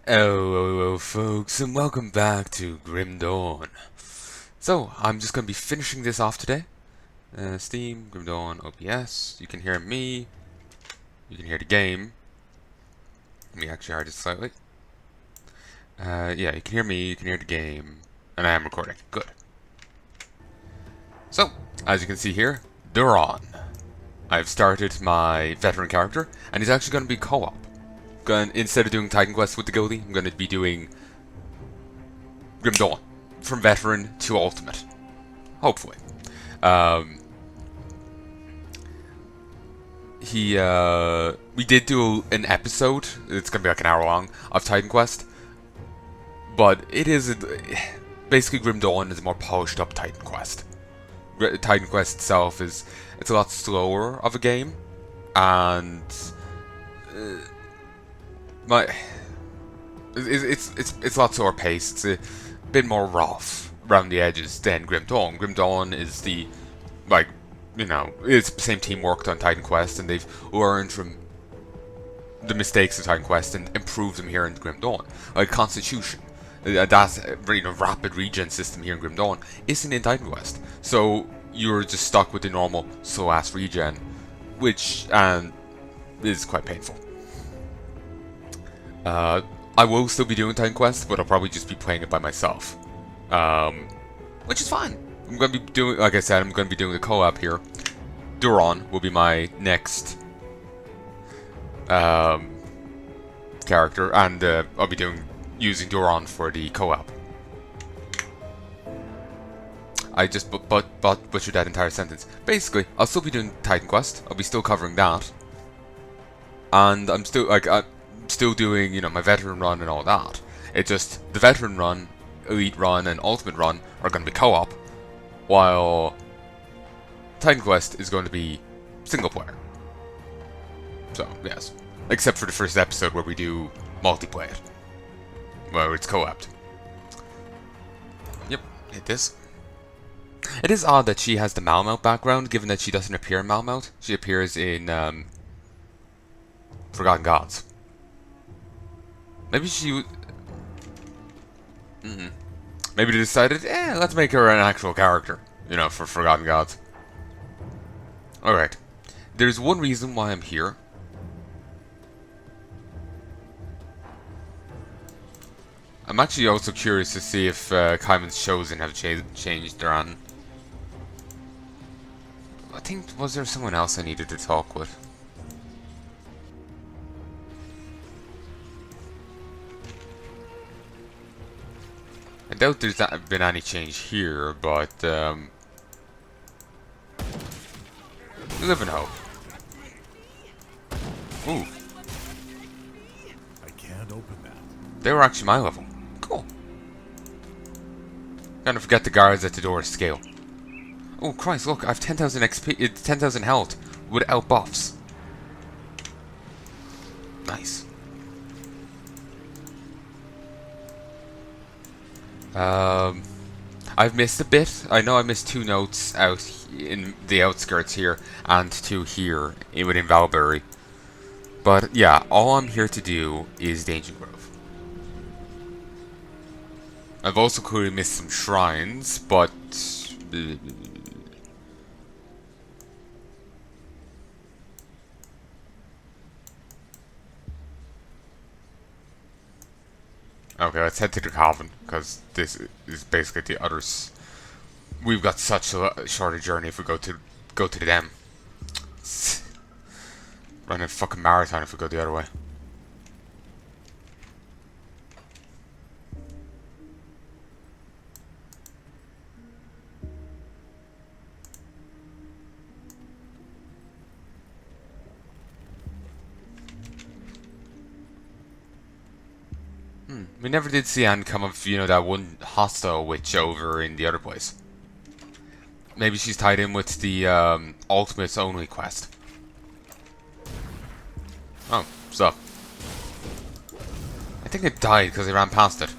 Hello, folks, and welcome back to Grim Dawn. So, I'm just going to be finishing this off today. Steam, Grim Dawn, OBS. You can hear me. You can hear the game. Let me actually hide it slightly. Yeah, you can hear me, you can hear the game. And I am recording. Good. So, as you can see here, Duran. I've started my veteran character, and he's actually going to be co-op. Instead of doing Titan Quest with the Goldie, I'm going to be doing Grim Dawn, from veteran to ultimate, hopefully. We did do an episode. It's gonna be like an hour long of Titan Quest, but it is basically Grim Dawn is a more polished up Titan Quest. Titan Quest itself it's a lot slower of a game, and it's a lot slower paced. It's a bit more rough around the edges than Grim Dawn. Grim Dawn is it's the same team worked on Titan Quest, and they've learned from the mistakes of Titan Quest and improved them here in Grim Dawn. Like Constitution, that rapid regen system here in Grim Dawn isn't in Titan Quest, so you're just stuck with the normal slow ass regen, which is quite painful. I will still be doing Titan Quest, but I'll probably just be playing it by myself, which is fine. I'm going to be doing, like I said, I'm going to be doing the co-op here. Duran will be my next character, and I'll be using Duran for the co-op. I just butchered that entire sentence. Basically, I'll still be doing Titan Quest. I'll be still covering that, and I'm still doing my veteran run and all that. It's just the veteran run, elite run, and ultimate run are going to be co-op, while Titan Quest is going to be single player. So, yes. Except for the first episode where we do multiplayer, where it's co-oped. Yep, hit this. It is odd that she has the Malmouth background, given that she doesn't appear in Malmouth. She appears in Forgotten Gods. Maybe she... Maybe they decided, let's make her an actual character, for Forgotten Gods. Alright. There's one reason why I'm here. I'm actually also curious to see if Kaiman's Chosen have changed their on. I think, was there someone else I needed to talk with? I doubt there's been any change here, but we live in hope. Ooh. I can't open that. They were actually my level. Cool. Gonna forget the guards at the door scale. Oh Christ, look, I have 10,000 XP, it's 10,000 health without buffs. Nice. I've missed a bit. I know I missed 2 notes out in the outskirts here, and 2 here within Valbury. But yeah, all I'm here to do is Danger Grove. I've also clearly missed some shrines, but... Okay, let's head to the Cavern, because this is basically the others. We've got such a shorter journey if we go to them. Run a fucking marathon if we go the other way. We never did see any come of, that one hostile witch over in the other place. Maybe she's tied in with the Ultimates Only quest. Oh, what's up? I think it died because I ran past it.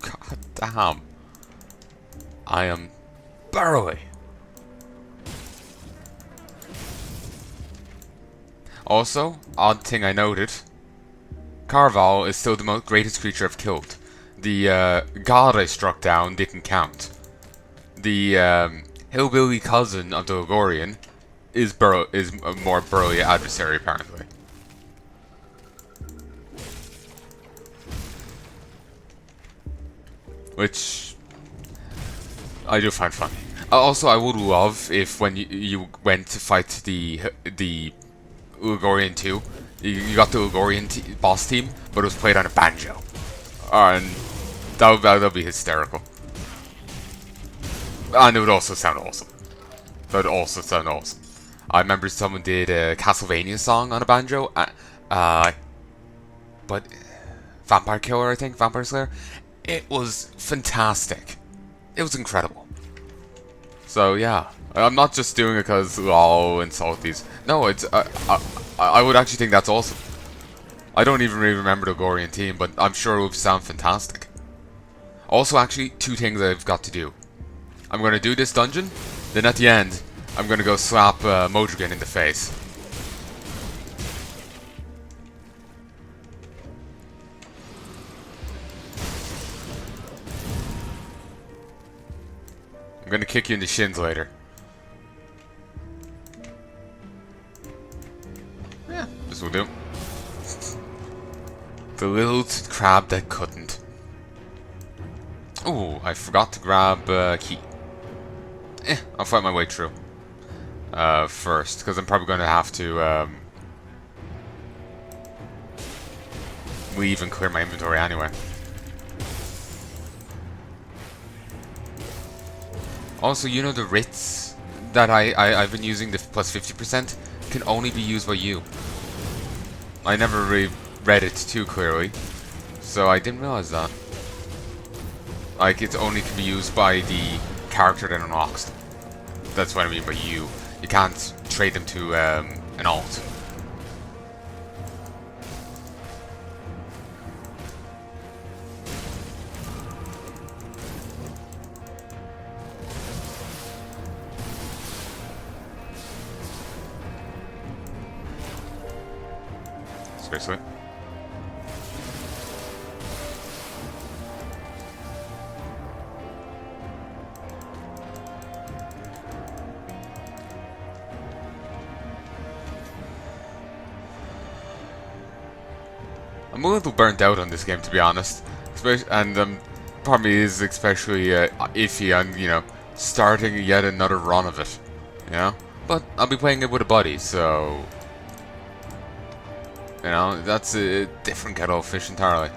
God damn. I am Burrowly. Also, odd thing I noted, Carval is still the greatest creature I've killed. The god I struck down didn't count. The hillbilly cousin of the Logorian is a more burly adversary, apparently. Which I do find funny. Also, I would love if when you went to fight the Logorian 2, you got the Logorian boss team, but it was played on a banjo. And that would be hysterical. And it would also sound awesome. That would also sound awesome. I remember someone did a Castlevania song on a banjo. But Vampire Killer, I think, Vampire Slayer. It was fantastic. It was incredible. So yeah, I'm not just doing it because I'll insult these. No, it's I would actually think that's awesome. I don't even really remember the Logorian team, but I'm sure it would sound fantastic. Also, actually, 2 things I've got to do. I'm going to do this dungeon, then at the end, I'm going to go slap Modrigan in the face. I'm going to kick you in the shins later. Yeah, this will do. The little crab that couldn't. Ooh, I forgot to grab key. I'll fight my way through. First, because I'm probably going to have to leave and clear my inventory anyway. Also, you know the writs that I've been using, the plus 50%, can only be used by you. I never really read it too clearly, so I didn't realize that. Like, it only can be used by the character that unlocks them. That's what I mean by you. You can't trade them to an alt. Seriously? I'm a little burnt out on this game, to be honest. And probably is especially iffy on, you know, starting yet another run of it. You know? But I'll be playing it with a buddy, so... You know, that's a different kettle of fish entirely.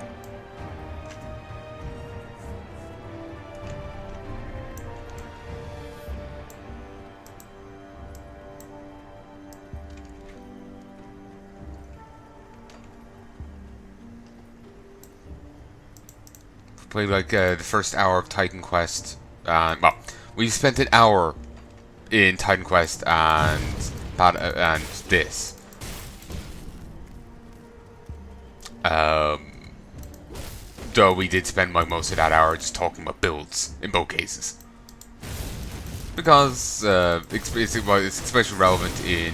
Played like the first hour of Titan Quest. Well, we spent an hour in Titan Quest and this. Though we did spend like most of that hour just talking about builds in both cases, because it's especially relevant in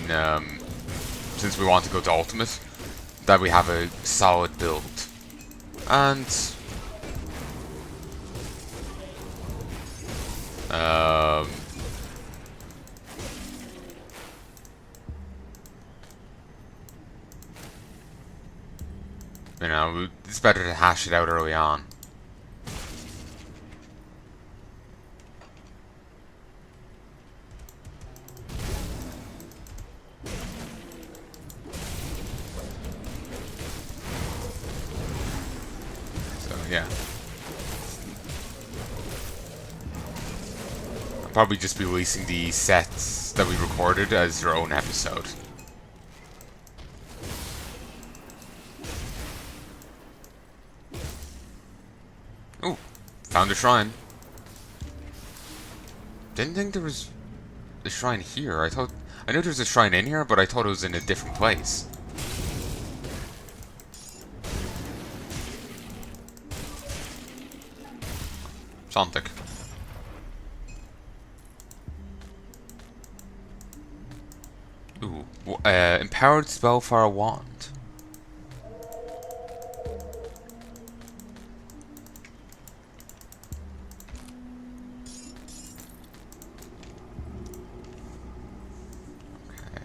since we want to go to Ultimate, that we have a solid build. And you know, it's better to hash it out early on. So yeah, I'll probably just be releasing the sets that we recorded as your own episode. Ooh, found a shrine. Didn't think there was a shrine here. I knew there was a shrine in here, but I thought it was in a different place. Something. Empowered Spellfire Wand. Okay.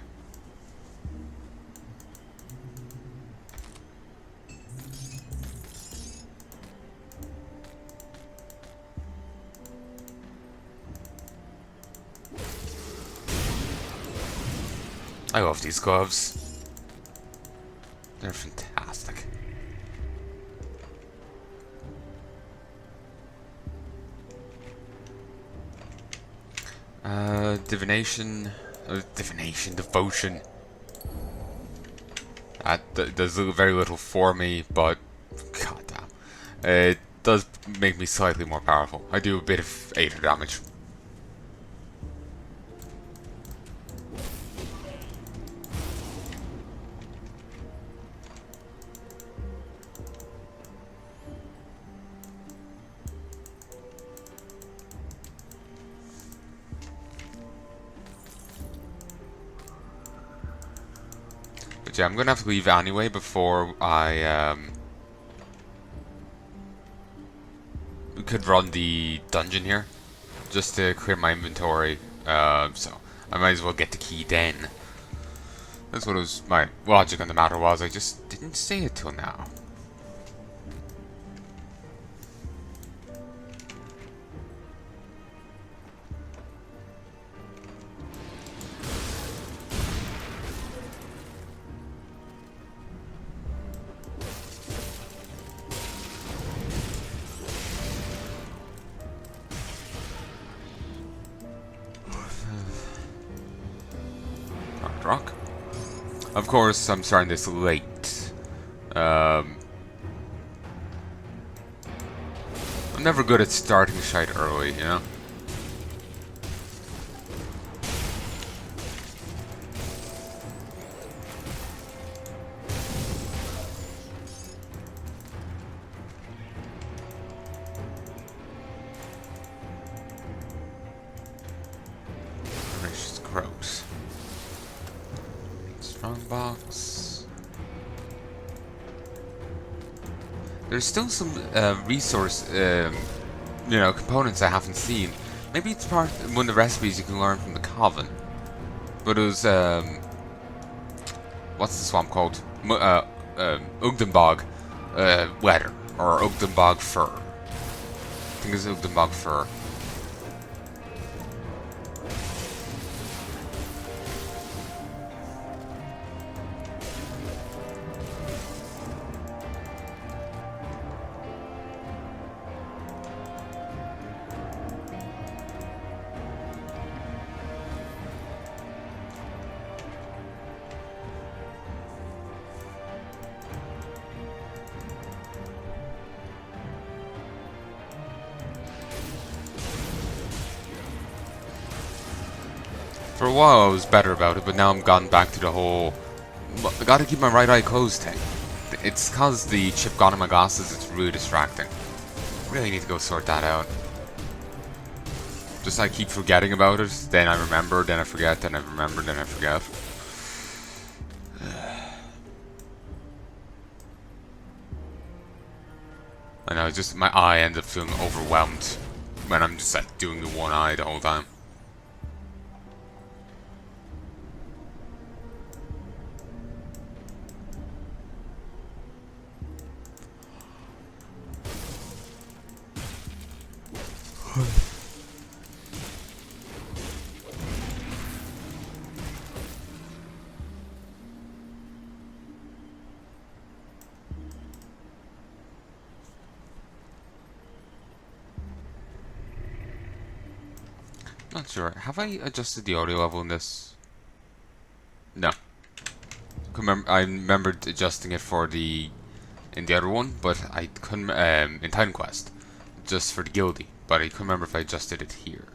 I love these gloves. They're fantastic. Divination, devotion. That does very little for me, but goddamn, it does make me slightly more powerful. I do a bit of 8 damage. But yeah, I'm gonna have to leave anyway before I we could run the dungeon here, just to clear my inventory. So I might as well get the key then. That's what was my logic on the matter was. I just didn't say it till now. Rock. Of course, I'm starting this late. I'm never good at starting shite early, you know? Gracious gross. Strongbox. There's still some resource, components I haven't seen. Maybe it's part one of the recipes you can learn from the Coven. But it was what's the swamp called? Ugdenbog leather or Ugdenbog fur. I think it's Ugdenbog fur. For a while I was better about it, but now I'm gone back to the whole I gotta keep my right eye closed thing. It's cause the chip gone in my glasses, it's really distracting. Really need to go sort that out. Just I keep forgetting about it, then I remember, then I forget, then I remember, then I forget. I know, just my eye ends up feeling overwhelmed when I'm just like doing the one eye the whole time. Not sure. Have I adjusted the audio level in this? No. I remembered adjusting it for in the other one, but I couldn't in Titan Quest, just for the guilty. But I couldn't remember if I adjusted it here.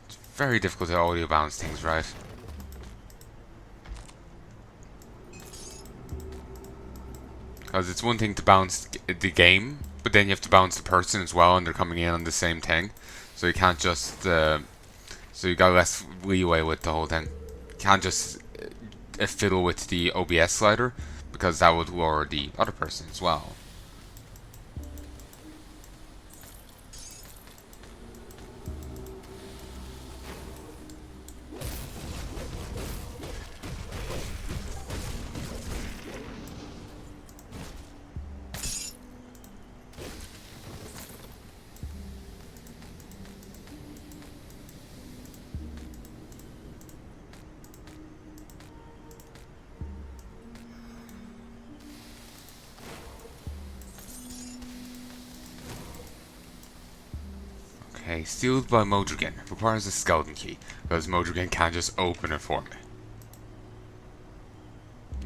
It's very difficult to audio balance things, right? Because it's one thing to balance the game, but then you have to balance the person as well, and they're coming in on the same thing. so you can't just so you got less leeway with the whole thing. You can't just fiddle with the OBS slider because that would lower the other person as well. Okay, sealed by Modrigan. Requires a skeleton key, because Modrigan can't just open it for me.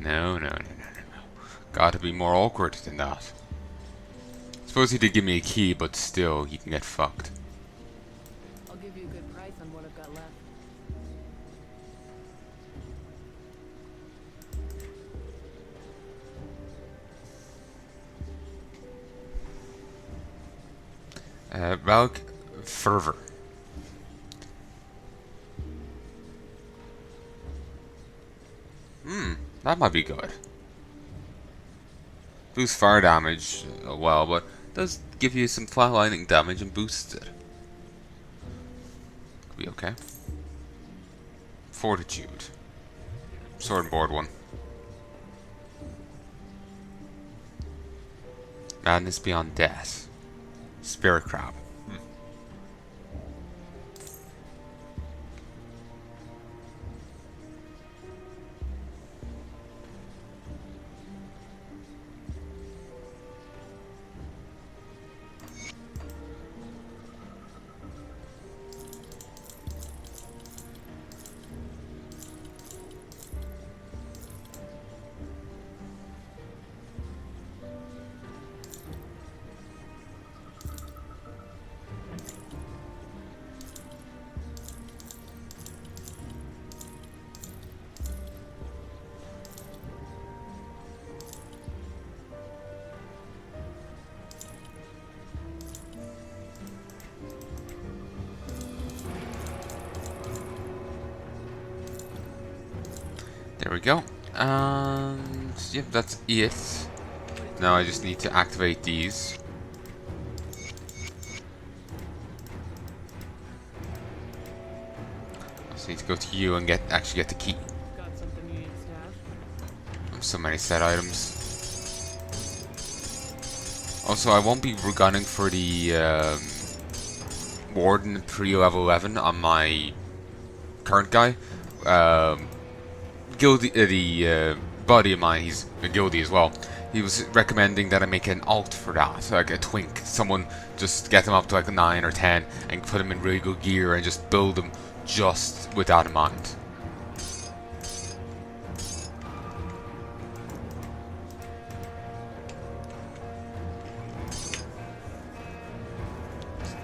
No. Gotta be more awkward than that. Suppose he did give me a key, but still, he can get fucked. I'll give you a good price on what I've got left. Relic Fervor. That might be good. Boosts fire damage, well, but does give you some flatlining damage and boosts it. Could be okay. Fortitude. Sword and board one. Madness Beyond Death. Spirit Crab. There we go. And yep, that's it. Now I just need to activate these. I just need to go to you and actually get the key. Got something you need to stash? So many set items. Also, I won't be gunning for the Warden pre-level 11 on my current guy. Guilty, the buddy of mine, he's a guilty as well. He was recommending that I make an alt for that, like a twink. Someone just get them up to like a 9 or 10 and put them in really good gear and just build them just with that in mind.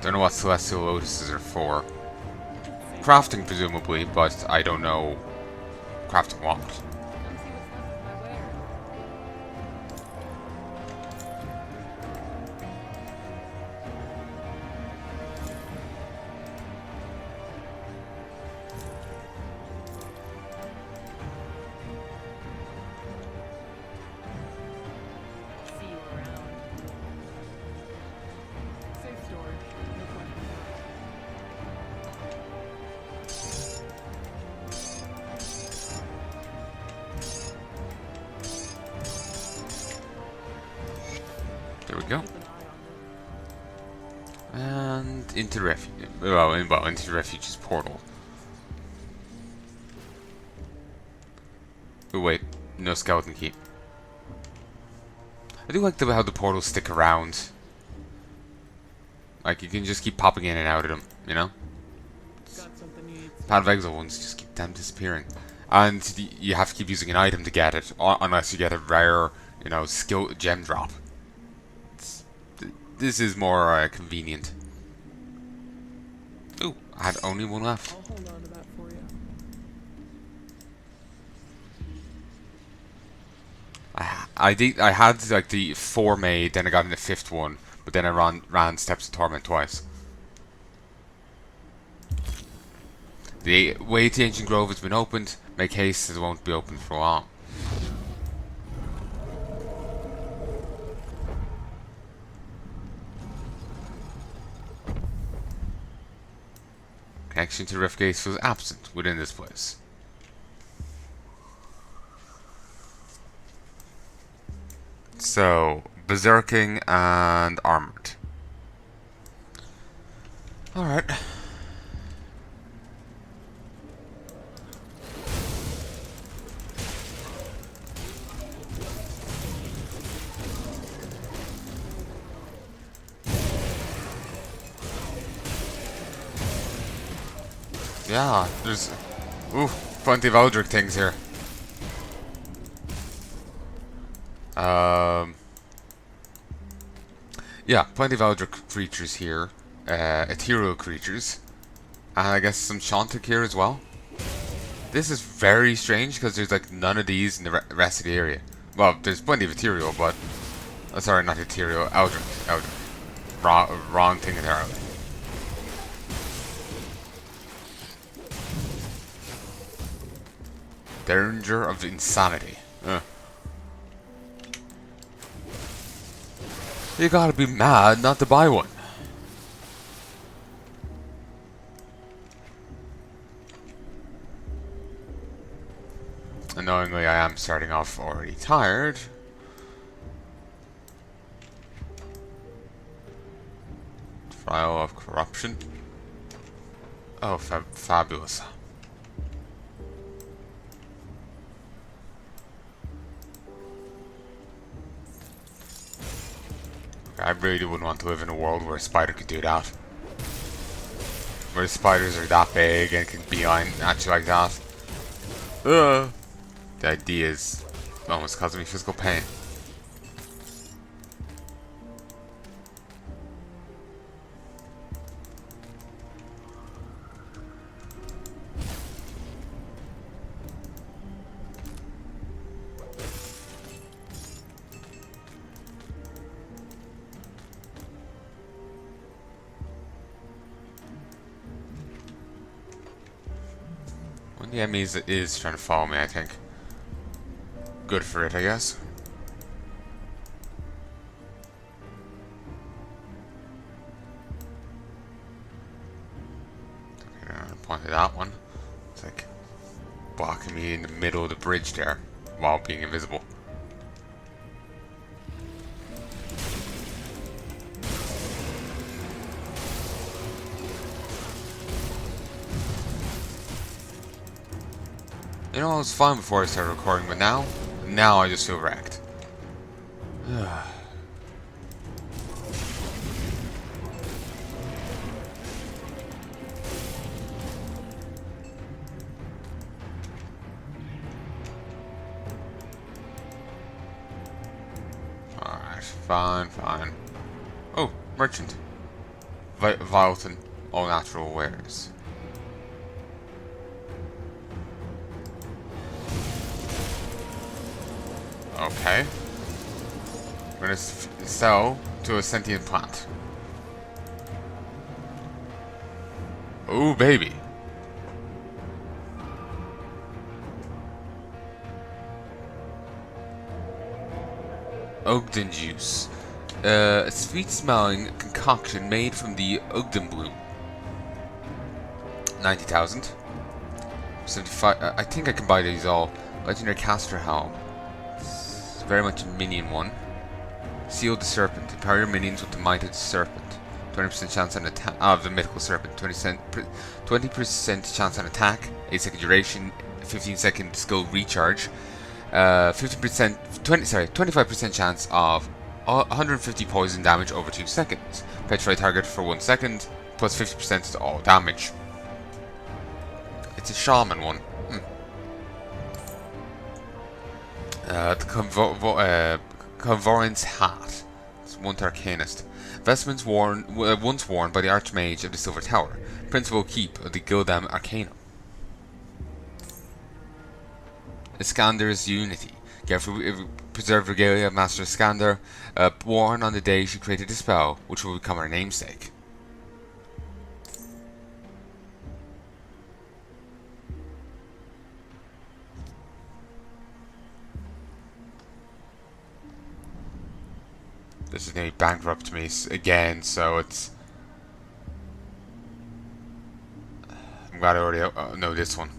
Don't know what Celestial Lotuses are for. Crafting, presumably, but I don't know crafting what. Come see what's left of my wares. See you around. Safe storage. No questions asked. There we go. Keep an eye on them. And into refuge. Well, into the refuge's portal. Oh wait, no skeleton key. I do like how the portals stick around. Like you can just keep popping in and out of them, you know? Got something you need to Pad of Exile ones just keep them disappearing. And you have to keep using an item to get it, unless you get a rare, you know, skill gem drop. This is more convenient. Ooh, I had only one left. I'll hold on to that for you. I had like the 4 made, then I got in the 5th one, but then I ran Steps of Torment twice. The way the ancient grove has been opened, make haste as it won't be open for long. Connection to Rift Gates was absent within this place. So, berserking and armored. Alright. Yeah, there's plenty of Eldritch things here. Yeah, plenty of Eldritch creatures here. Ethereal creatures. And I guess some Shantic here as well. This is very strange because there's like none of these in the rest of the area. Well, there's plenty of ethereal, but sorry, not ethereal, Eldritch. Wrong thing entirely. Danger of insanity. You gotta be mad not to buy one. Annoyingly, I am starting off already tired. Trial of corruption. Oh, fabulous. I really wouldn't want to live in a world where a spider could do that. Where the spiders are that big and can beeline at you like that. The idea is almost causing me physical pain. One of the enemies is trying to follow me, I think. Good for it, I guess. Okay, I'm gonna point at that one. It's like blocking me in the middle of the bridge there while being invisible. You know, I was fine before I started recording, but now I just feel wrecked. Alright, fine. Oh, merchant. Violton, all natural wares. Okay. We're gonna sell to a sentient plant. Oh, baby. Ogden juice. A sweet-smelling concoction made from the Ogden bloom. 90,000. 75. I think I can buy these all. Legendary Caster Helm. Very much a minion one. Seal the Serpent. Empower your minions with the Might of the Serpent. 20% chance on attack of the Mythical Serpent. 20% chance on attack. 8-second duration. 15-second skill recharge. 25% chance of 150 poison damage over 2 seconds. Petrify target for 1 second. Plus 50% to all damage. It's a shaman one. The Convorant's Hat. It's one to Arcanist. Vestments once worn by the Archmage of the Silver Tower. Principal keep of the Gildam Arcanum. Iskander's Unity. Carefully preserve regalia of Master Iskander, worn on the day she created the spell, which will become her namesake. This is nearly bankrupt me again, so it's... I'm glad I already know this one.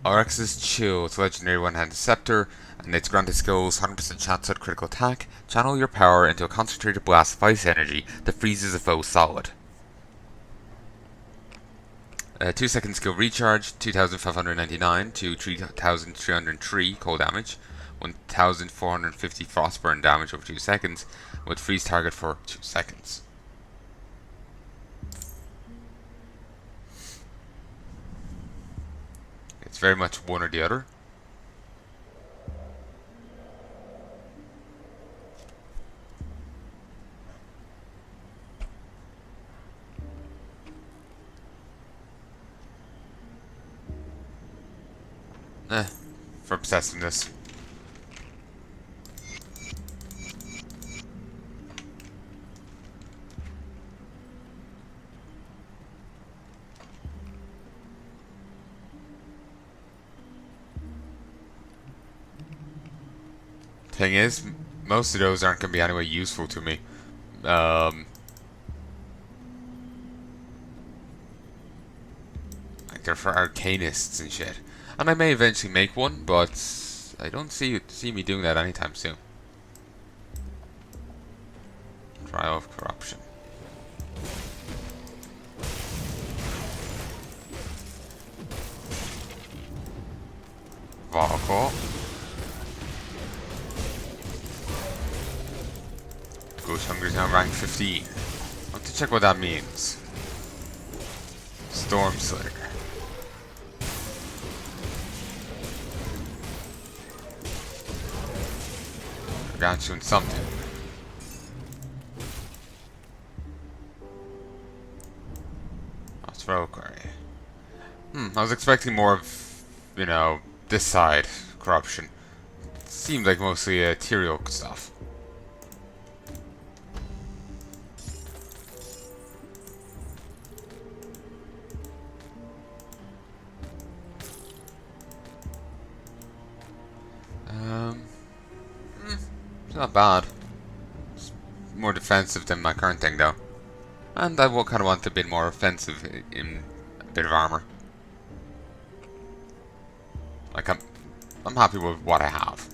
RX's Chill. It's a legendary one-handed scepter, and its granted skills 100% chance at critical attack. Channel your power into a concentrated blast of ice energy that freezes a foe solid. 2-second skill recharge, 2,599 to 3,303 cold damage, 1,450 frostburn damage over 2 seconds, with freeze target for 2 seconds. It's very much one or the other. For possessiveness. Thing is, most of those aren't going to be anyway useful to me. Like they're for arcanists and shit. And I may eventually make one, but I don't see me doing that anytime soon. Trial of Corruption. Vocal. Ghost Hunger's now rank 15. I want to check what that means. Storm Slayer. Gargantuan something. That's Reliquary. I was expecting more of, this side corruption. It seemed like mostly ethereal stuff. It's not bad. It's more defensive than my current thing, though. And I will kind of want a bit more offensive in a bit of armor. Like, I'm happy with what I have.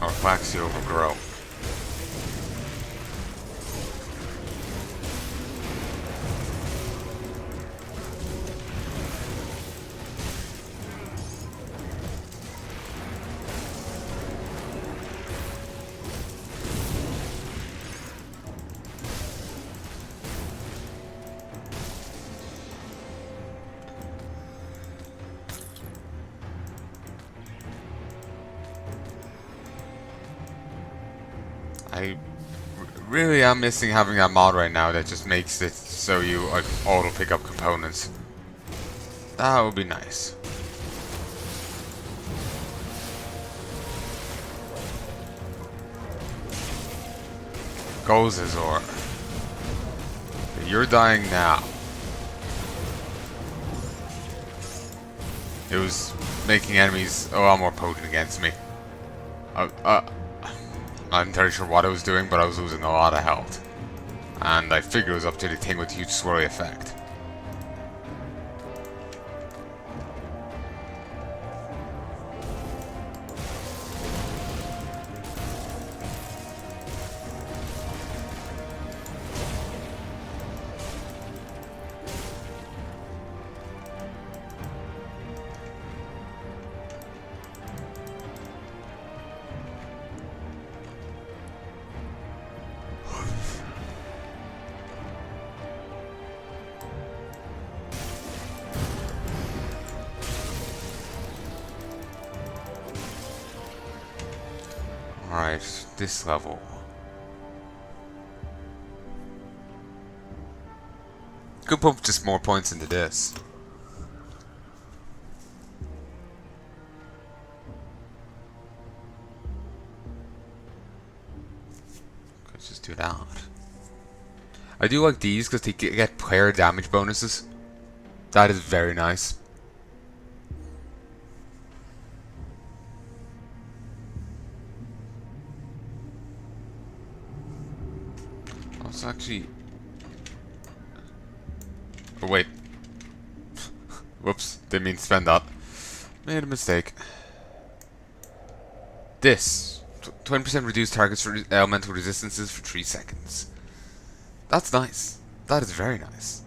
Or Flaxy overgrow. I really am missing having that mod right now that just makes it so you auto pick up components. That would be nice. Goes Azor. You're dying now. It was making enemies a lot more potent against me. Not entirely sure what I was doing, but I was losing a lot of health. And I figured it was up to the thing with the huge swirly effect. Alright, this level. could pump just more points into this. Let's just do that. I do like these because they get player damage bonuses. That is very nice. Oh, it's actually... Oh, wait. Whoops, didn't mean to spend that. Made a mistake. This. 20% reduced targets for elemental resistances for 3 seconds. That's nice. That is very nice.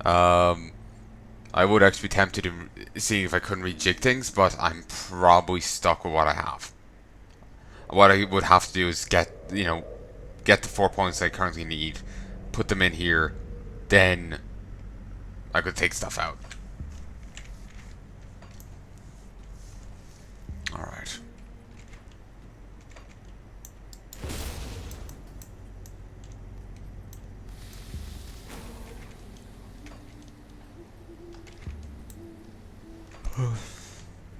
I would actually be tempted to see if I couldn't rejig things, but I'm probably stuck with what I have. What I would have to do is get the 4 points I currently need, put them in here, then I could take stuff out. Alright.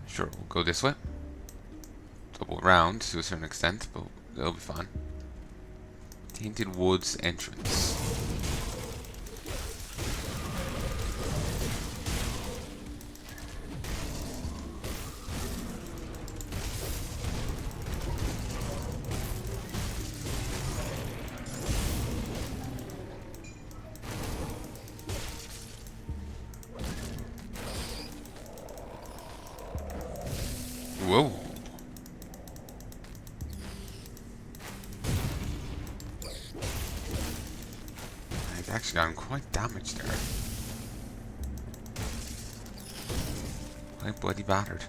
Sure, we'll go this way. Double round to a certain extent, but it'll be fine. Tainted Woods entrance. Whoa. I've actually gotten quite damaged there. Quite bloody battered.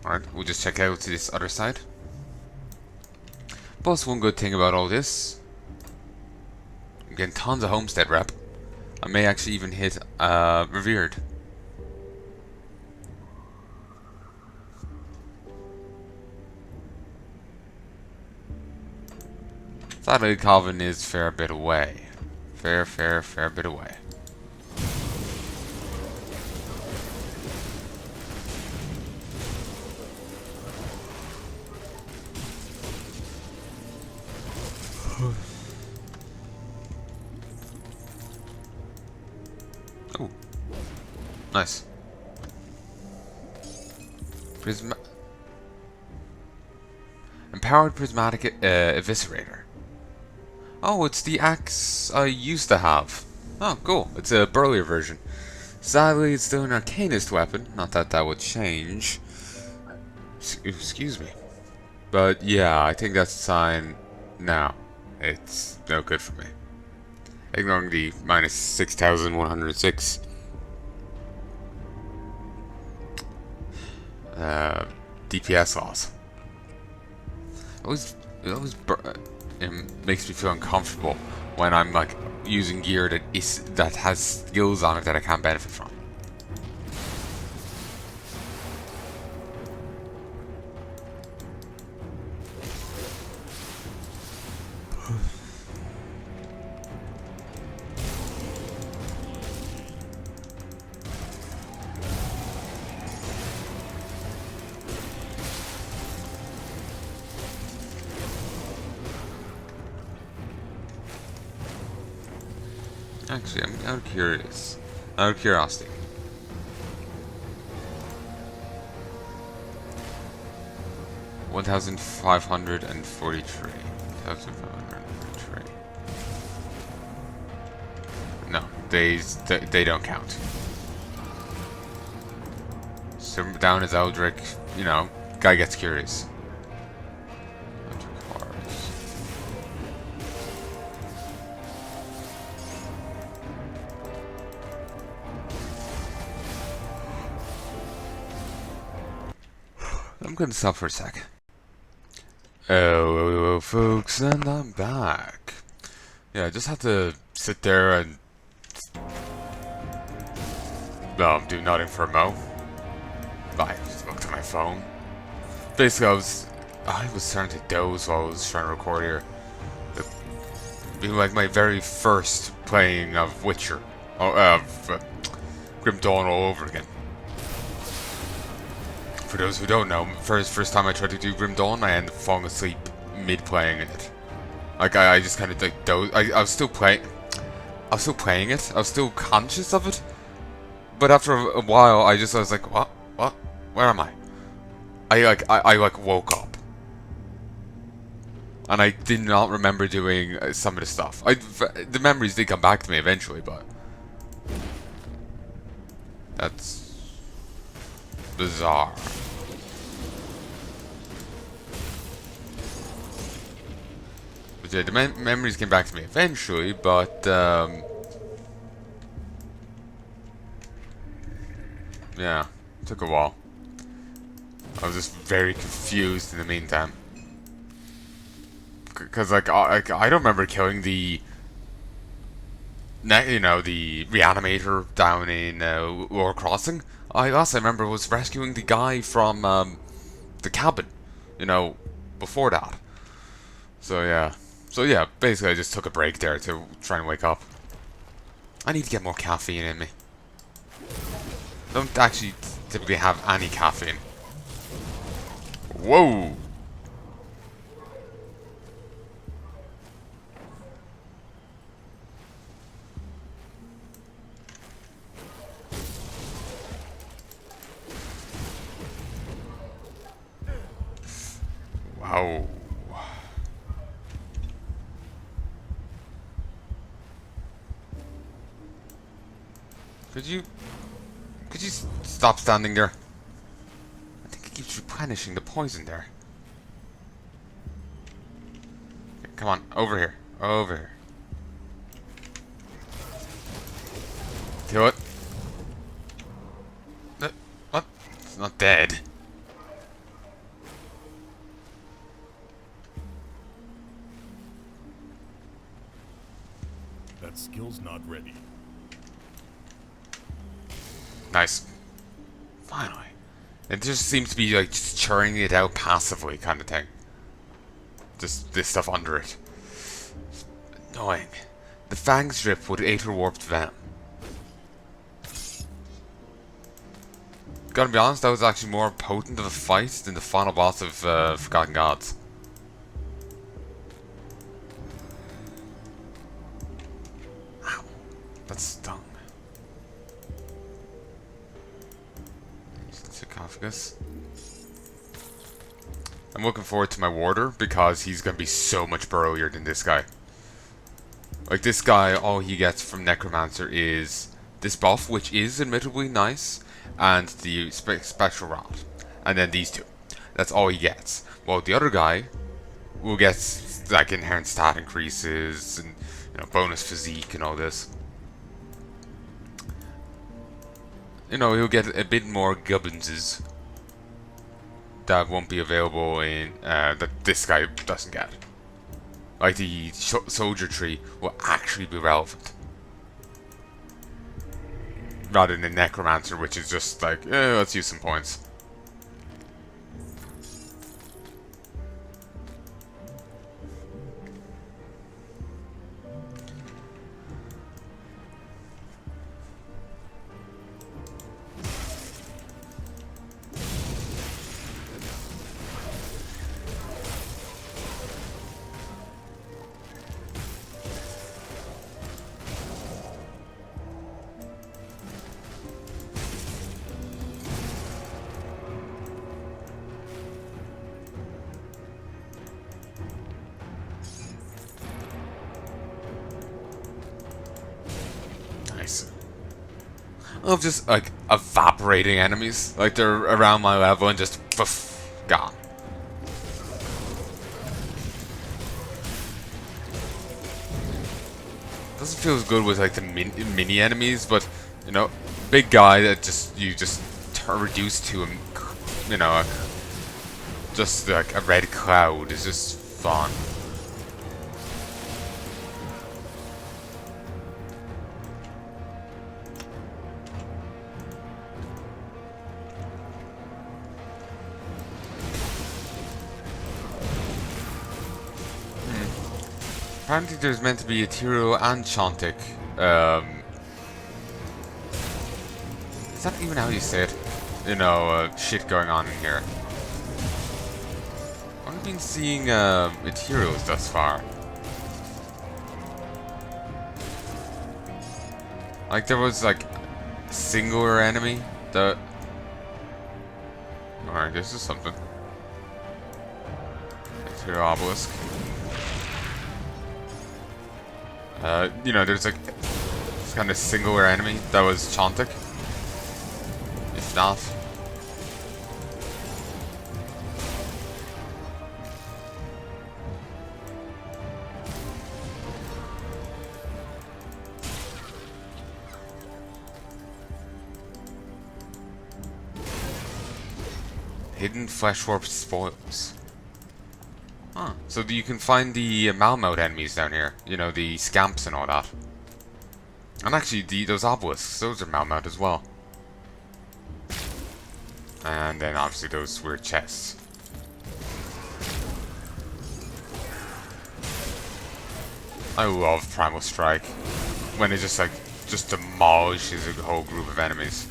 Alright, we'll just check out to this other side. Plus, one good thing about all this, I'm getting tons of homestead rep. I may actually even hit Revered. Sadly, Calvin is a fair bit away. Fair bit away. Oh, nice. Empowered prismatic eviscerator. Oh, it's the axe I used to have. Oh, cool. It's a burlier version. Sadly, it's still an arcanist weapon. Not that that would change. Excuse me. But yeah, I think that's a sign. No, it's no good for me. Ignoring the minus 6,106 DPS loss. It makes me feel uncomfortable when I'm like using gear that has skills on it that I can't benefit from. Actually, I'm out of curiosity. $1,543. No, they don't count. So down as Eldrick, guy gets curious. I'm gonna stop for a sec. Oh, folks, and I'm back. Yeah, I just had to sit there and No, I'm doing nothing for Mo. I just looked at my phone. Basically, I was starting to doze while I was trying to record here. Being like my very first playing of Witcher, of Grim Dawn all over again. For those who don't know, first time I tried to do Grim Dawn, I ended up falling asleep mid playing it. Like I just kind of like dozed. I was still playing. I was still playing it. I was still conscious of it. But after a while, I was like, what? Where am I? I woke up. And I did not remember doing some of the stuff. The memories did come back to me eventually, but that's bizarre. But yeah, the memories came back to me eventually, but yeah, it took a while. I was just very confused in the meantime. Because like I don't remember killing the the reanimator down in Lower Crossing. Last I remember was rescuing the guy from the cabin, before that. So yeah, basically I just took a break there to try and wake up. I need to get more caffeine in me. I don't actually typically have any caffeine. Whoa! Wow. Could you stop standing there? I think it keeps replenishing the poison there. Okay, come on, over here. Over here. Kill it. What? It's not dead. That skill's not ready. Nice. Finally. It just seems to be like just churning it out passively kind of thing. Just this stuff under it. Annoying. The fangs drip with Aether Warped Venom. Gotta be honest, that was actually more potent of a fight than the final boss of Forgotten Gods. Ow. That stung. Sarcophagus. I'm looking forward to my warder because he's gonna be so much burrowier than this guy. Like this guy, all he gets from Necromancer is this buff, which is admittedly nice, and the Spectral Rod. And then these two. That's all he gets. Well, the other guy will get like inherent stat increases and bonus physique and all this. He'll get a bit more gubbinses that won't be available in that this guy doesn't get. Like the soldier tree will actually be relevant, rather than Necromancer, which is just like, let's use some points. Of just like evaporating enemies, like they're around my level and just poof, gone. Doesn't feel as good with like the mini enemies, but big guy that you just reduce to just like a red cloud is just fun. Apparently there's meant to be a Tiro and Chontic. Is that even how you say it? You know, shit going on in here. I've only been seeing Ethereals thus far. Like there was like a singular enemy that... Alright, this is something. Ethereal Obelisk. You know, there's like this kind of singular enemy that was Chontic. If not. Hidden flesh warp spoils. Huh. So you can find the Malmouth enemies down here. You know, the scamps and all that. And actually, those obelisks, those are Malmouth as well. And then obviously those weird chests. I love Primal Strike. When it just like, just demolishes a whole group of enemies.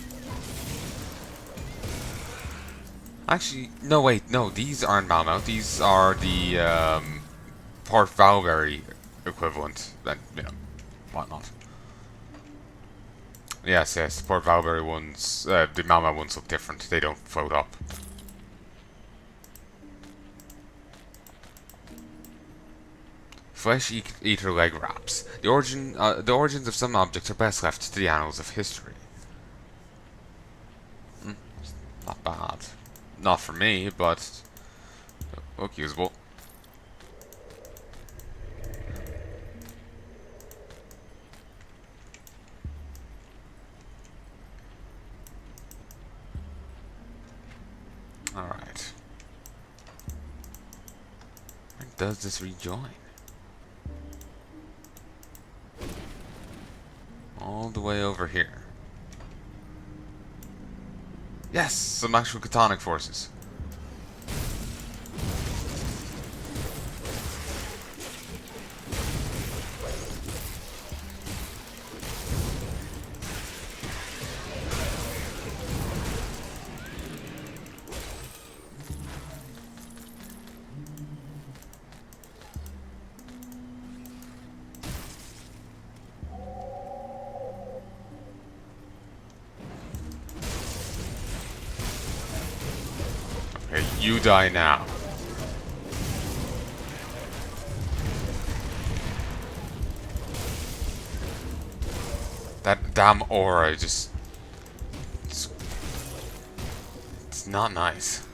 Actually, no wait, no, these aren't Malmouth, these are the Port Valbury equivalent, and you know, whatnot. Yes, the Port Valbury ones, the Malmouth ones look different, they don't float up. Flesh eater leg wraps. The origins of some objects are best left to the annals of history. Not bad. Not for me, but look usable. Alright. Where does this rejoin? All the way over here. Yes! Some actual Chthonic forces. Okay, you die now. That damn aura just... It's not nice.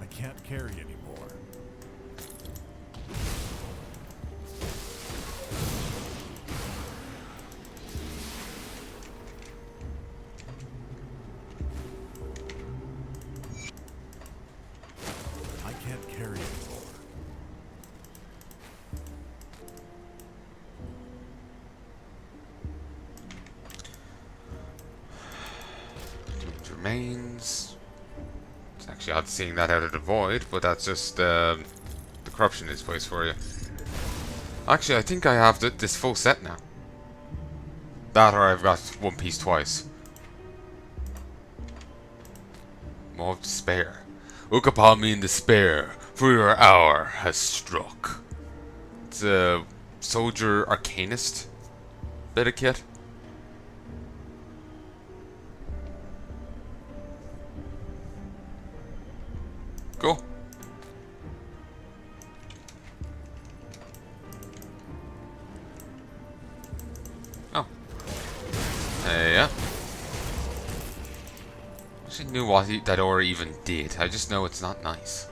I can't carry anymore. I can't carry anymore. Doomed remains. It's actually odd seeing that out of the void, but that's just the corruption is place for you. Actually, I think I have this full set now. That or I've got one piece twice. Maw of Despair. Look upon me in despair, for your hour has struck. It's a soldier arcanist bit of kit. Cool. Oh. Heya. I actually knew what that aura even did. I just know it's not nice.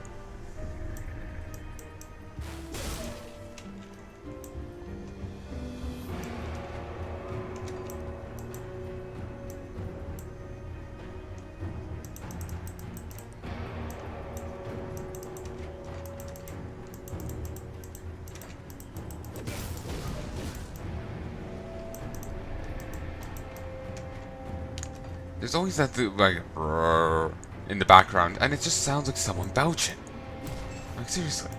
There's always that like in the background, and it just sounds like someone belching. Like seriously.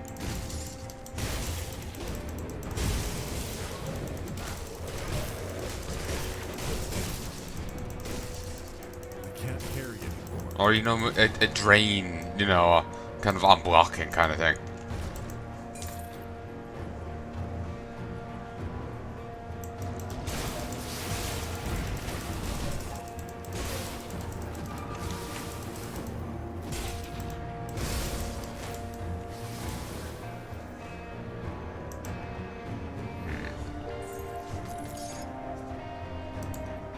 Or, you know, a drain, you know, kind of unblocking kind of thing.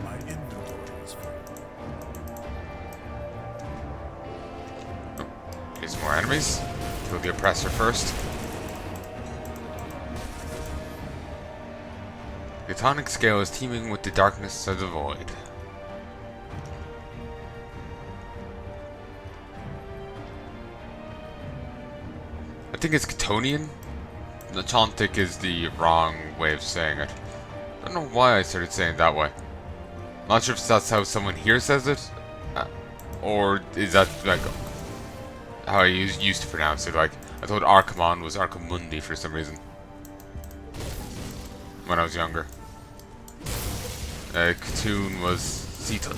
My inventory is full. Here's more enemies. Kill the oppressor first. The tonic scale is teeming with the darkness of the void. I think it's Catonian. The Chontic is the wrong way of saying it. I don't know why I started saying it that way. Not sure if that's how someone here says it, or is that like how I used to pronounce it. Like, I thought Archimon was Archimundi for some reason when I was younger. Katoon was Cetal.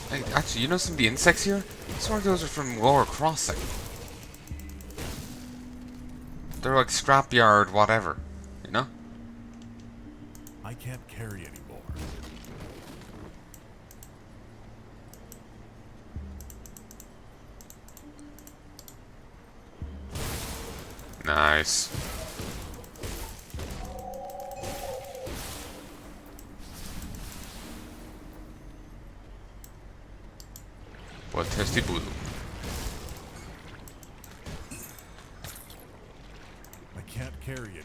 Hey, actually, you know some of the insects here? I swear those are from Lower Crossing. They're like scrapyard whatever, you know? I can't carry anymore. Nice. Bloodthirsty Boodle. I can't carry anymore.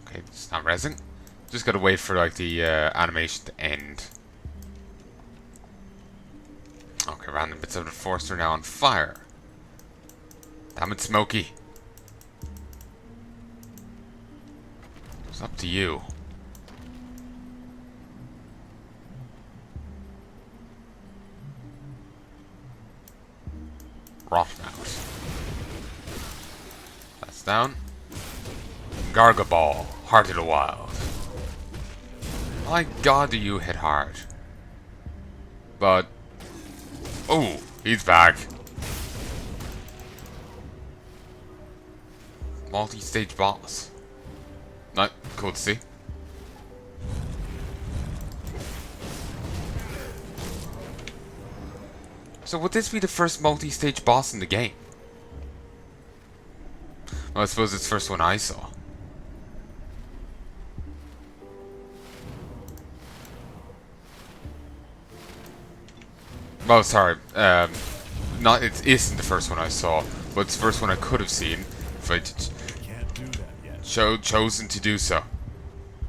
Okay, it's not resing. Just gotta wait for like the animation to end. Okay, random bits of the forest are now on fire. Damn it, Smokey. It's up to you. Rotten out. That's down. Gargaball, Heart of the Wild. My god, do you hit hard. But... oh, he's back. Multi-stage boss. Not cool to see. So would this be the first multi-stage boss in the game? Well, I suppose it's the first one I saw. Oh, sorry. Not it isn't the first one I saw, but it's the first one I could have seen if I Can't do that yet. chosen to do so.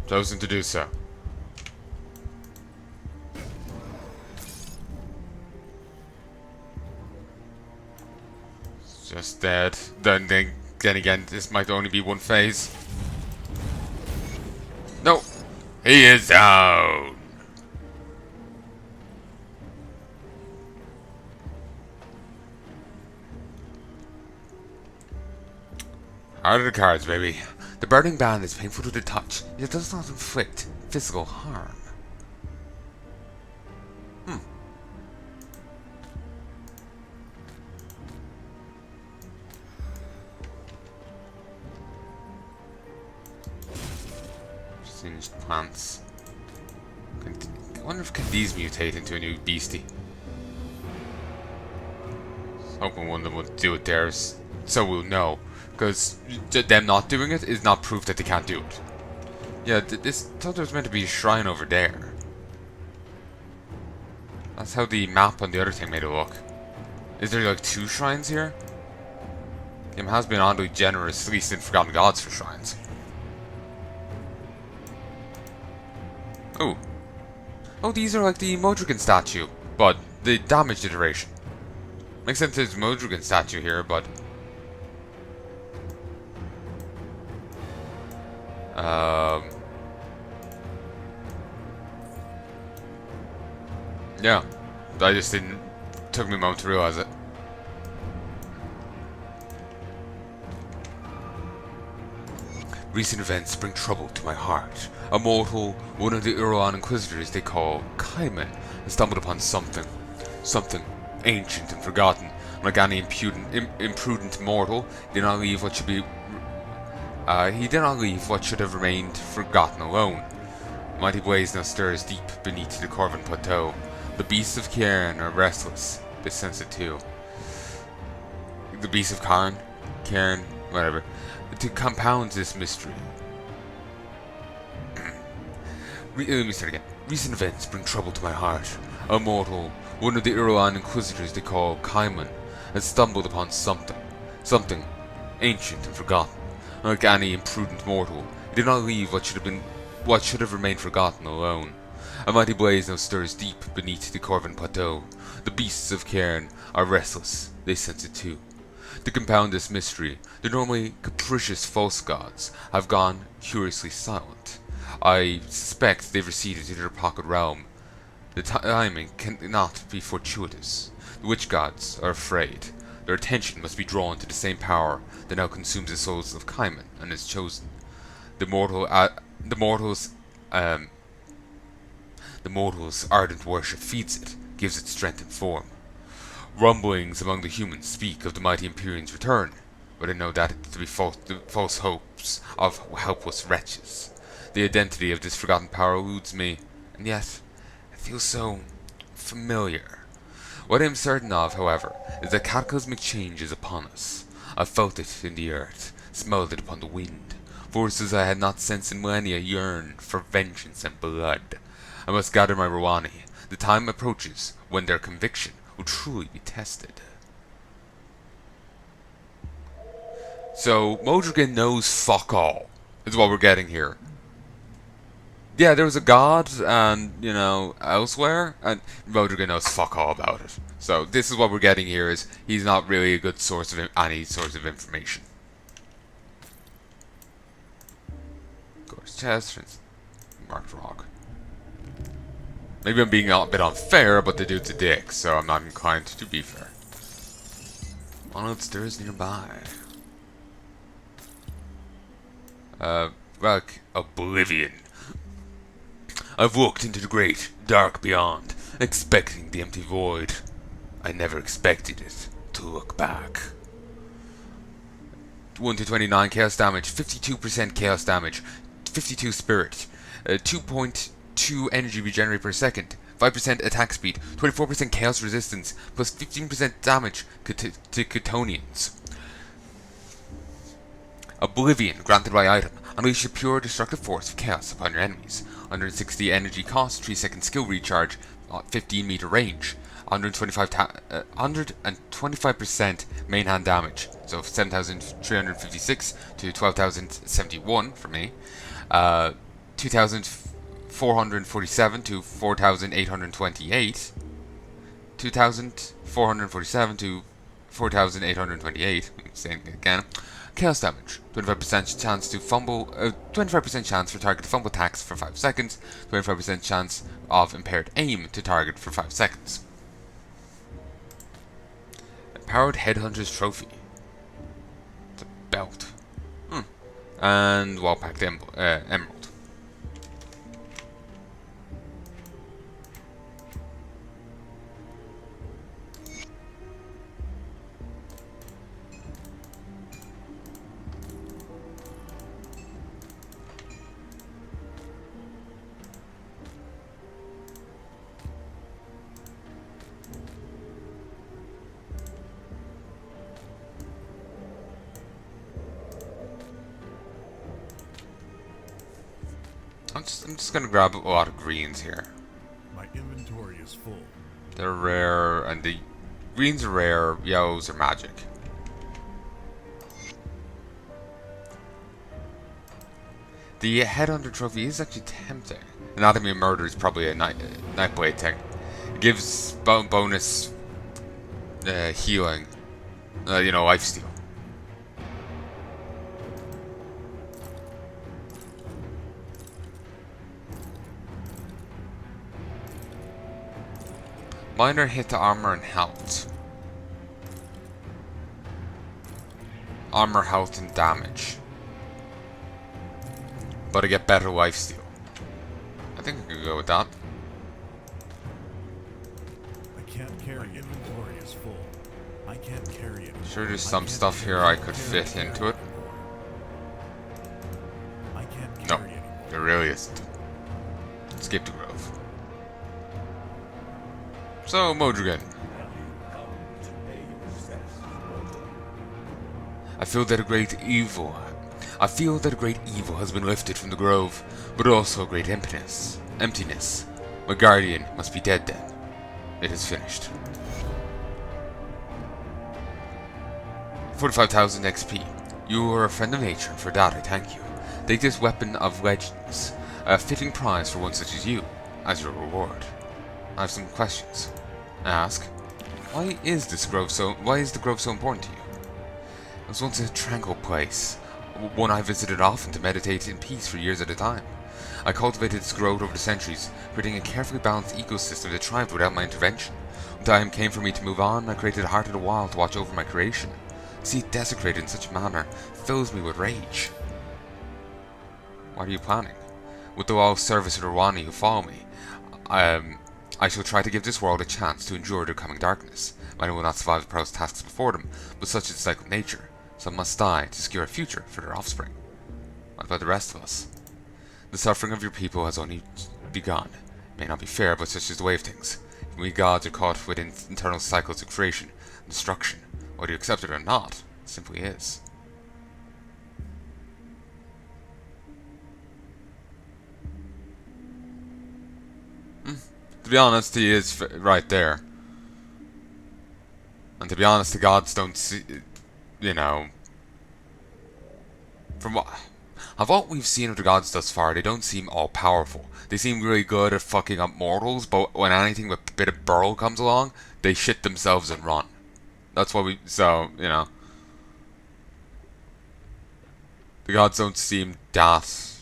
Chosen to do so. It's just dead. Then again, this might only be one phase. No, he is down. Out of the cards, baby. The burning band is painful to the touch, yet it does not inflict physical harm. Singed plants. I wonder if these mutate into a new beastie. Hoping one of them will do it there, so we'll know. Because them not doing it is not proof that they can't do it. Yeah, this thought there was meant to be a shrine over there. That's how the map on the other thing made it look. Is there like 2 shrines here? Game has been oddly generous, at least in Forgotten Gods, for shrines. Oh. Oh, these are like the Modrigan statue, but the damage iteration. Makes sense there's a Modrigan statue here, but... Yeah. I just didn't... Took me a moment to realize it. Recent events bring trouble to my heart. A mortal, one of the Uruan Inquisitors they call Kaiman, has stumbled upon something. Something ancient and forgotten. Like any imprudent mortal, he did not leave what should be... he did not leave what should have remained forgotten alone. The mighty blaze now stirs deep beneath the Corvin Plateau. The beasts of Cairn are restless. They sense it too. The beasts of Cairn, whatever. To compound this mystery. Let me start again. Recent events bring trouble to my heart. A mortal, one of the Uruan Inquisitors they call Kaiman, has stumbled upon something. Something ancient and forgotten. Like any imprudent mortal, he did not leave what should have remained forgotten alone. A mighty blaze now stirs deep beneath the Corvin Plateau. The beasts of Cairn are restless. They sense it too. To compound this mystery, the normally capricious false gods have gone curiously silent. I suspect they've receded to their pocket realm. The timing cannot be fortuitous. The witch gods are afraid. Their attention must be drawn to the same power that now consumes the souls of Kaiman and his chosen. The mortal's ardent worship feeds it, gives it strength and form. Rumblings among the humans speak of the mighty Empyrean's return, but I know that to be the false hopes of helpless wretches. The identity of this forgotten power eludes me, and yet it feels so familiar. What I am certain of, however, is that cataclysmic change is upon us. I felt it in the earth, smelled it upon the wind. Forces I had not sensed in millennia yearn for vengeance and blood. I must gather my Rwani. The time approaches when their conviction will truly be tested. So, Modrigan knows fuck all, is what we're getting here. Yeah, there was a god, and, elsewhere, and Modrigan knows fuck all about it. So, this is what we're getting here, is he's not really a good source of any source of information. Gorgeous chest, marked rock. Maybe I'm being a bit unfair, but the dude's a dick, so I'm not inclined to be fair. One there is nearby. Like oblivion. I've walked into the great, dark beyond, expecting the empty void. I never expected it to look back. 1 to 29 chaos damage, 52% chaos damage, 52 spirit, 2.2 energy regenerate per second, 5% attack speed, 24% chaos resistance, plus 15% damage to Chthonians. Oblivion granted by item. Unleash a pure destructive force of chaos upon your enemies. 160 energy cost, 3 second skill recharge, 15 meter range. 125% main hand damage. So 7,356 to 12,071 for me. 2,447 to 4,828. 2,447 to 4,828. Saying it again. Chaos damage. 25% chance to fumble. 25% chance for target to fumble attacks for 5 seconds. 25% chance of impaired aim to target for 5 seconds. Empowered Headhunter's Trophy. The belt. And well-packed emerald. I'm just gonna grab a lot of greens here. My inventory is full. They're rare, and the greens are rare, yellows are magic. The headhunter trophy is actually tempting. Anatomy of murder is probably a nightblade thing. It gives bonus healing, lifesteal. Minor hit to armor and health. Armor, health, and damage. But I get better lifesteal. I think I could go with that. I can't carry it. Inventory is full. I can't carry it. Sure, there's some stuff here I could fit into it. I can't No, carry anymore. there really isn't. Skip the grove. So, Modrigan. I feel that a great evil has been lifted from the grove, but also a great emptiness. My guardian must be dead then. It is finished. 45,000 XP. You are a friend of nature, and for that I thank you. Take this weapon of legends, a fitting prize for one such as you, as your reward. I have some questions. Ask, why is the grove so important to you? It was once a tranquil place, one I visited often to meditate in peace for years at a time. I cultivated this grove over the centuries, creating a carefully balanced ecosystem that thrived without my intervention. When time came for me to move on, I created a Heart of the Wild to watch over my creation. To see it desecrated in such a manner fills me with rage. What are you planning? With the loyal service of the Rwani who follow me, I shall try to give this world a chance to endure the coming darkness. Many will not survive the perilous tasks before them, but such is the cycle of nature. Some must die to secure a future for their offspring. What about the rest of us? The suffering of your people has only begun. It may not be fair, but such is the way of things. We gods are caught within internal cycles of creation and destruction. Whether you accept it or not, it simply is. To be honest, he is right there. And to be honest, the gods don't see, from what we've seen of the gods thus far, they don't seem all-powerful. They seem really good at fucking up mortals, but when anything with a bit of burl comes along, they shit themselves and run. That's what the gods don't seem that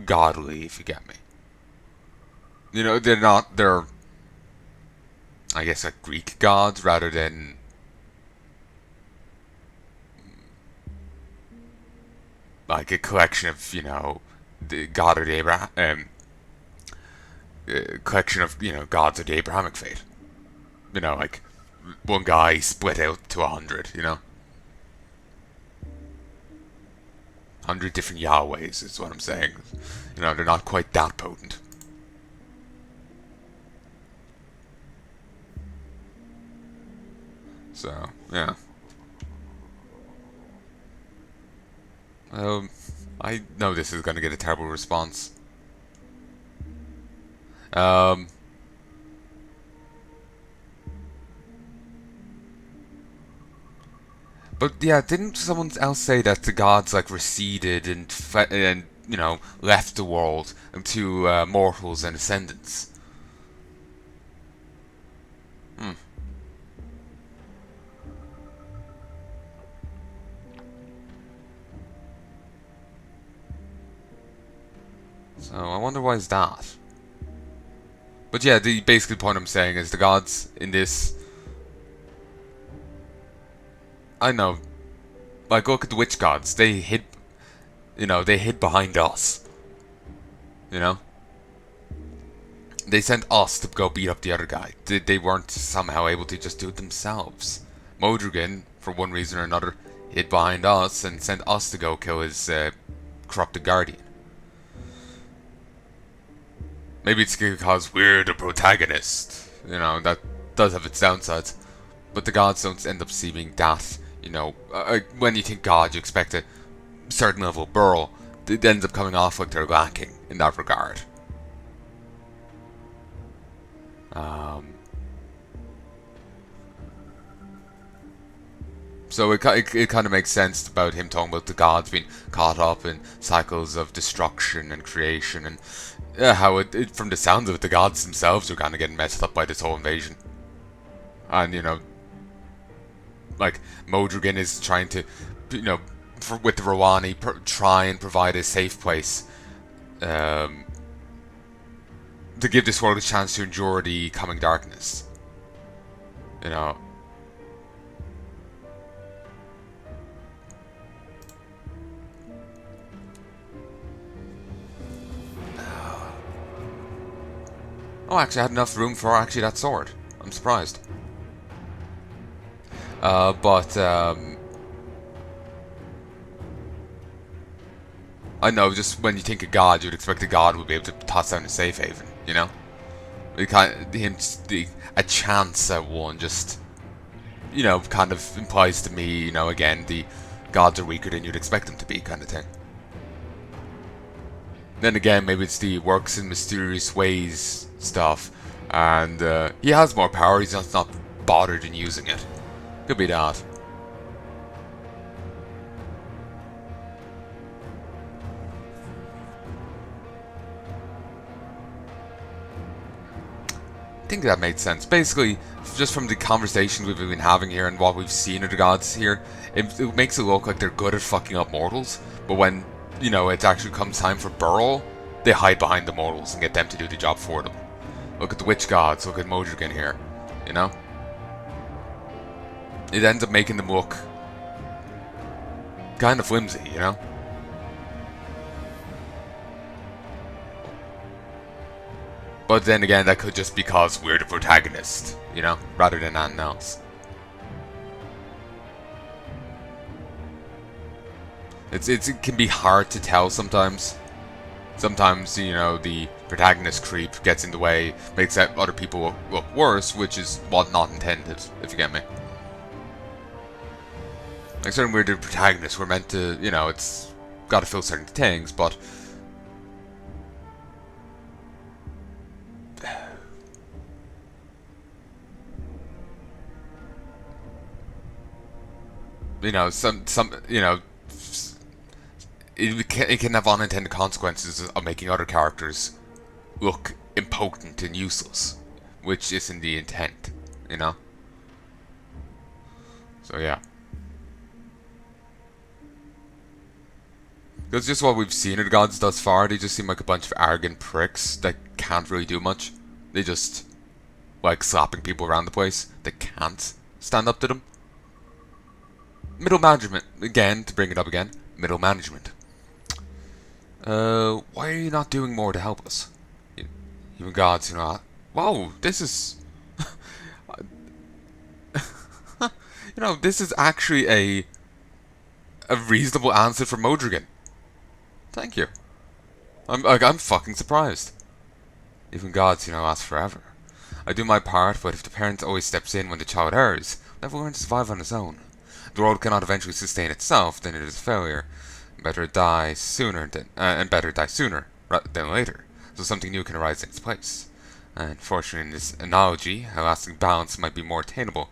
godly, if you get me. They're, I guess, like Greek gods rather than like a collection of, the god of the collection of, gods of the Abrahamic faith. Like one guy split out to 100, 100 different Yahwehs is what I'm saying. They're not quite that potent. So, yeah. I know this is going to get a terrible response. But yeah, didn't someone else say that the gods like receded and left the world to mortals and ascendants? So I wonder why is that. But yeah, the basically point I'm saying is the gods in this, I know, like look at the witch gods. They hid, they hid behind us. They sent us to go beat up the other guy. They weren't somehow able to just do it themselves. Modrigan, for one reason or another, hid behind us and sent us to go kill his corrupted guardian. Maybe it's because we're the protagonist. That does have its downsides. But the gods don't end up seeming that, when you think God, you expect a certain level of burl. it ends up coming off like they're lacking in that regard. So it kind of makes sense about him talking about the gods being caught up in cycles of destruction and creation, and how from the sounds of it, the gods themselves are kind of getting messed up by this whole invasion. And, like, Modrigan is trying to, with the Rwani, try and provide a safe place to give this world a chance to endure the coming darkness. Oh, actually, I had enough room for actually that sword. I'm surprised. I know, just when you think of God, you'd expect a God would be able to toss down a safe haven, a chance at one just, kind of implies to me, again, the gods are weaker than you'd expect them to be, kind of thing. Then again, maybe it's the works in mysterious ways stuff, and he has more power, he's just not bothered in using it. Could be that. I think that made sense. Basically, just from the conversations we've been having here and what we've seen of the gods here, it makes it look like they're good at fucking up mortals, but when, it actually comes time for Burl, they hide behind the mortals and get them to do the job for them. Look at the witch gods, look at Modrigan here, It ends up making them look kind of flimsy, But then again, that could just be because we're the protagonist, rather than anything else. It can be hard to tell sometimes. Sometimes, the protagonist creep gets in the way, makes other people look worse, which is what not intended, if you get me. Like, certain we're the protagonists, we're meant to, it's got to fill certain things, but it can have unintended consequences of making other characters look impotent and useless, which isn't the intent, So yeah. That's just what we've seen of the gods thus far. They just seem like a bunch of arrogant pricks that can't really do much. They just like slapping people around the place that can't stand up to them. Middle management, again, to bring it up again, middle management. Why are you not doing more to help us? Even gods, Whoa, this is... this is actually a reasonable answer for Modrigan. Thank you. I'm fucking surprised. Even gods, last forever. I do my part, but if the parent always steps in when the child errs, never learns to survive on his own. The world cannot eventually sustain itself, then it is a failure. Better die sooner than later, so something new can arise in its place. Unfortunately, in this analogy, a lasting balance might be more attainable.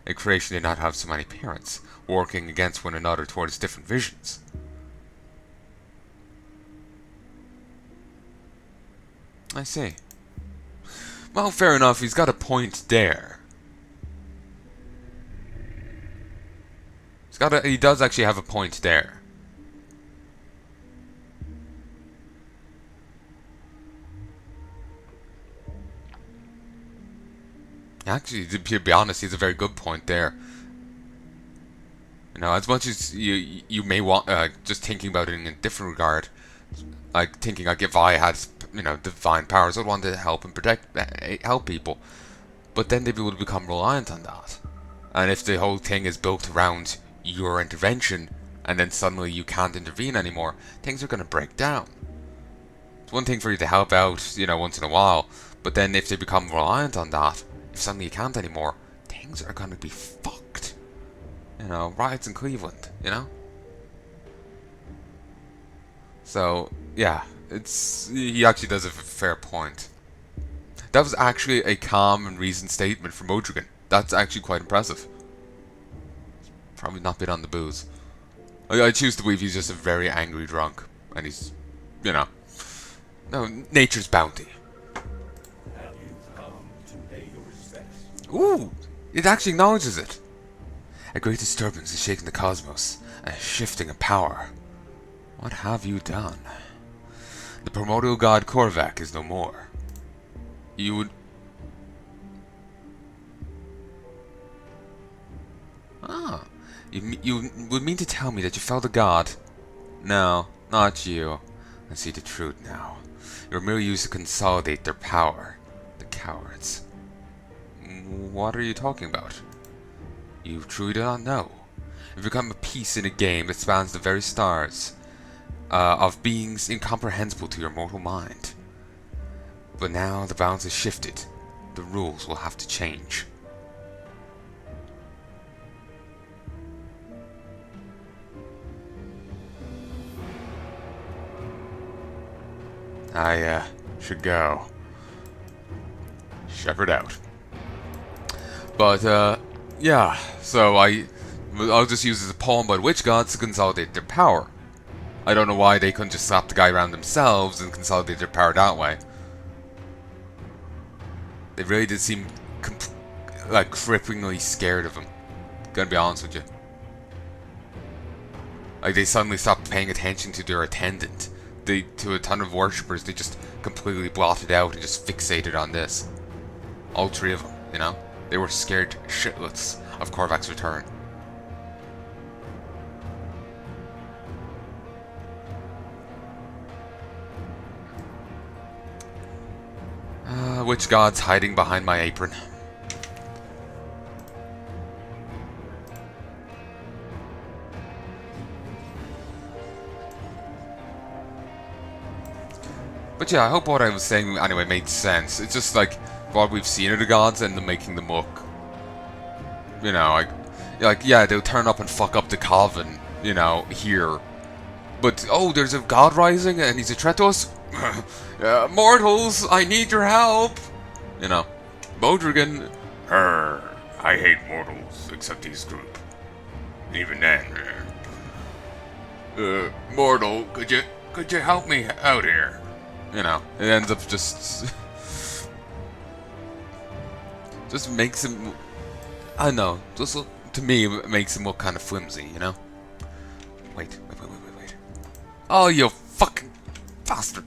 A creation did not have so many parents, working against one another towards different visions. I see. Well, fair enough, he's got a point there. He does actually have a point there. Actually, to be honest, he's a very good point there. As much as you may want, just thinking about it in a different regard, like thinking like if I had, divine powers, I'd want to help and help people. But then they'd be able to become reliant on that. And if the whole thing is built around your intervention, and then suddenly you can't intervene anymore, things are going to break down. It's one thing for you to help out, once in a while, but then if they become reliant on that, if suddenly you can't anymore, things are going to be fucked. Riots in Cleveland, So, yeah, he actually does have a fair point. That was actually a calm and reasoned statement from Modrigan. That's actually quite impressive. Probably not been on the booze. I choose to believe he's just a very angry drunk. And he's, you know, no, nature's bounty. Have you come to pay your respects? Ooh, it actually acknowledges it. A great disturbance is shaking the cosmos, a shifting of power. What have you done? The primordial god Korvac is no more. You would... Ah, you would mean to tell me that you fell to God? No, not you. I see the truth now. You were merely used to consolidate their power. The cowards. What are you talking about? You truly do not know. You've become a piece in a game that spans the very stars, of beings incomprehensible to your mortal mind. But now the balance has shifted. The rules will have to change. I should go. Shepherd out. But, yeah, so I'll just use it as a pawn by the witch gods to consolidate their power. I don't know why they couldn't just slap the guy around themselves and consolidate their power that way. They really did seem like cripplingly scared of him. Gonna be honest with you. Like they suddenly stopped paying attention to their attendant. To a ton of worshippers, they just completely blotted out and just fixated on this. All three of them, you know? They were scared shitless of Korvac's return. Witch god's hiding behind my apron. But yeah, I hope what I was saying anyway made sense. It's just like what we've seen of the gods and them making them look, you know, like yeah, they'll turn up and fuck up the Calvin, you know, here. But oh, there's a god rising and he's a threat to us. Mortals, I need your help. You know, Modrigan. I hate mortals except his group. Even then, Mortal, could you help me out here? You know, it ends up just makes him, I don't know, just to me it makes him look kind of flimsy, you know? Wait. Oh, you fucking bastard.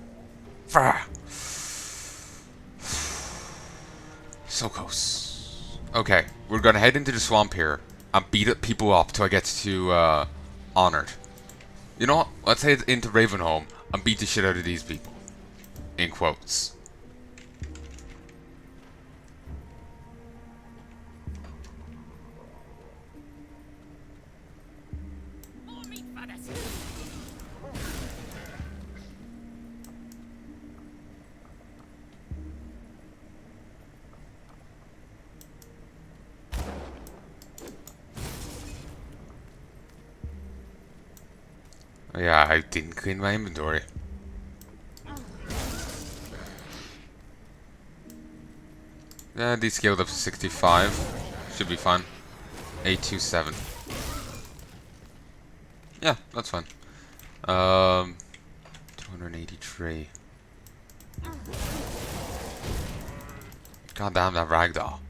So close. Okay, we're gonna head into the swamp here and beat people up till I get to, Honored. You know what? Let's head into Ravenholm and beat the shit out of these people. In quotes. Yeah, I didn't clean my inventory. Yeah, these scaled up to 65. Should be fine. 827. Yeah, that's fine. 283. God damn that ragdoll.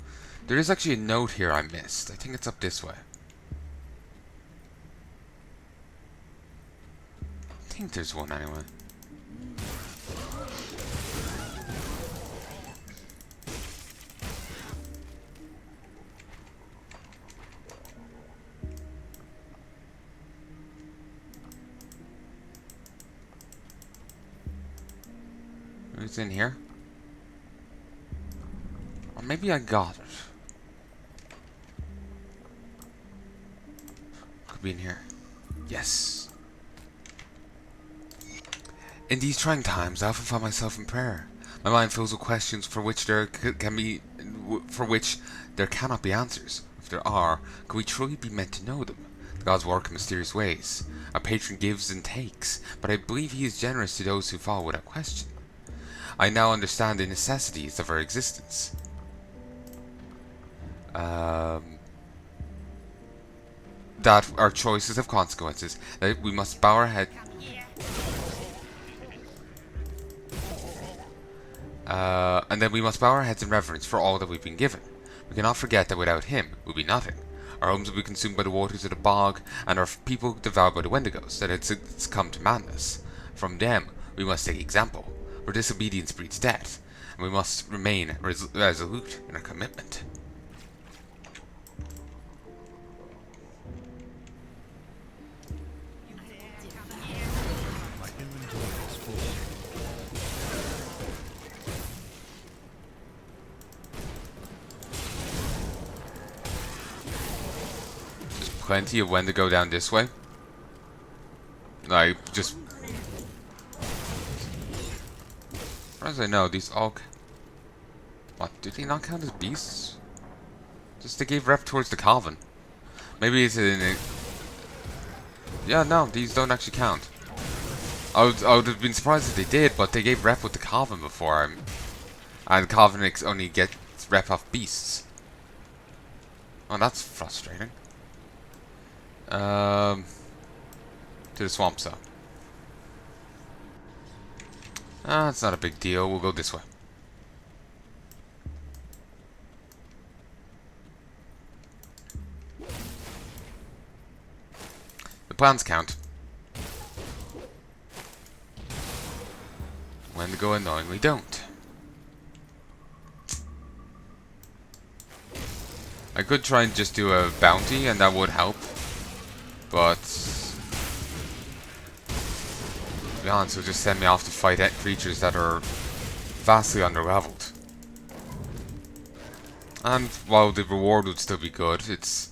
There is actually a note here I missed. I think it's up this way. I think there's one anyway. It's in here. Or maybe I got it. Could be in here. Yes. In these trying times, I often find myself in prayer. My mind fills with questions for which there cannot be answers. If there are, could we truly be meant to know them? The gods work in mysterious ways, A patron gives and takes, but I believe he is generous to those who follow without question. I now understand the necessities of our existence. That our choices have consequences, that we must bow our head. And then we must bow our heads in reverence for all that we've been given. We cannot forget that without him, we'll be nothing. Our homes will be consumed by the waters of the bog, and our people devoured by the wendigos, that it's come to madness. From them, we must take example, for disobedience breeds death, and we must remain resolute in our commitment. My inventory is full. There's plenty of wendigo down this way. Like, just... as far as I know, these all... What, did they not count as beasts? Just they gave rep towards the Calvin. Maybe it's in a... Yeah, no, these don't actually count. I would have been surprised if they did, but they gave rep with the Calvin before. And Calvinics only get rep off beasts. Oh, that's frustrating. To the swamp zone. Ah, it's not a big deal. We'll go this way. The plans count. Wendigo annoyingly don't. I could try and just do a bounty and that would help. But... to be honest, it would just send me off to fight creatures that are vastly underleveled. And while the reward would still be good, it's...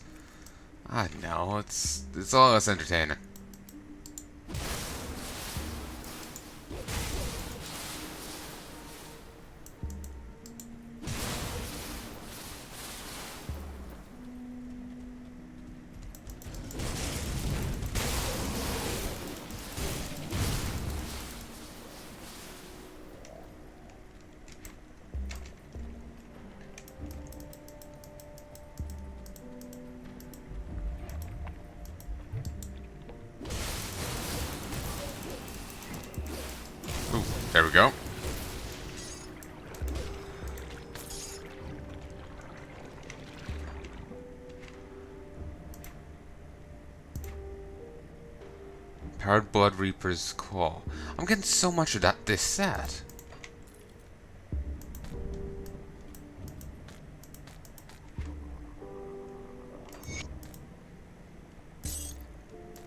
I don't know, it's all less entertaining. Ooh, there we go. Powered Blood Reaper's Claw. I'm getting so much of this set.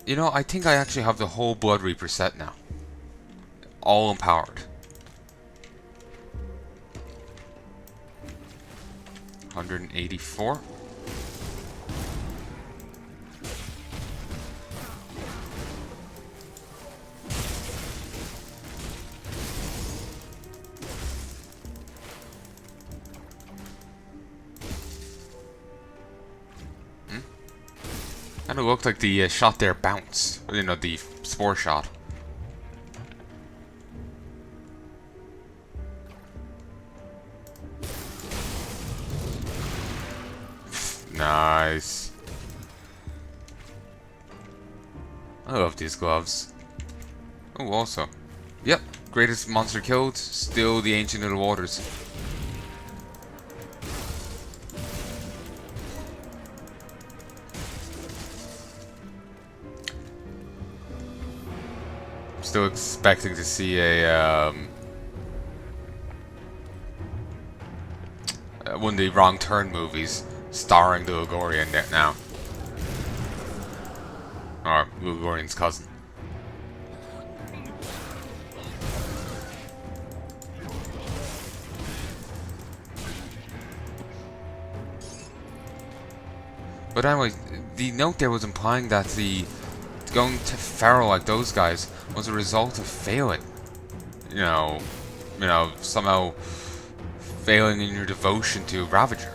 You know, I think I actually have the whole Blood Reaper set now. All empowered. 184. And it looked like the shot there bounced. You know, the spore shot. Nice. I love these gloves. Oh, also. Yep, greatest monster killed, still the Ancient of the Waters. Still expecting to see a one of the Wrong Turn movies starring the Lugorian now, or Lugorian's cousin. But anyway, the note there was implying that the going to feral like those guys was a result of failing. You know, somehow failing in your devotion to Ravager,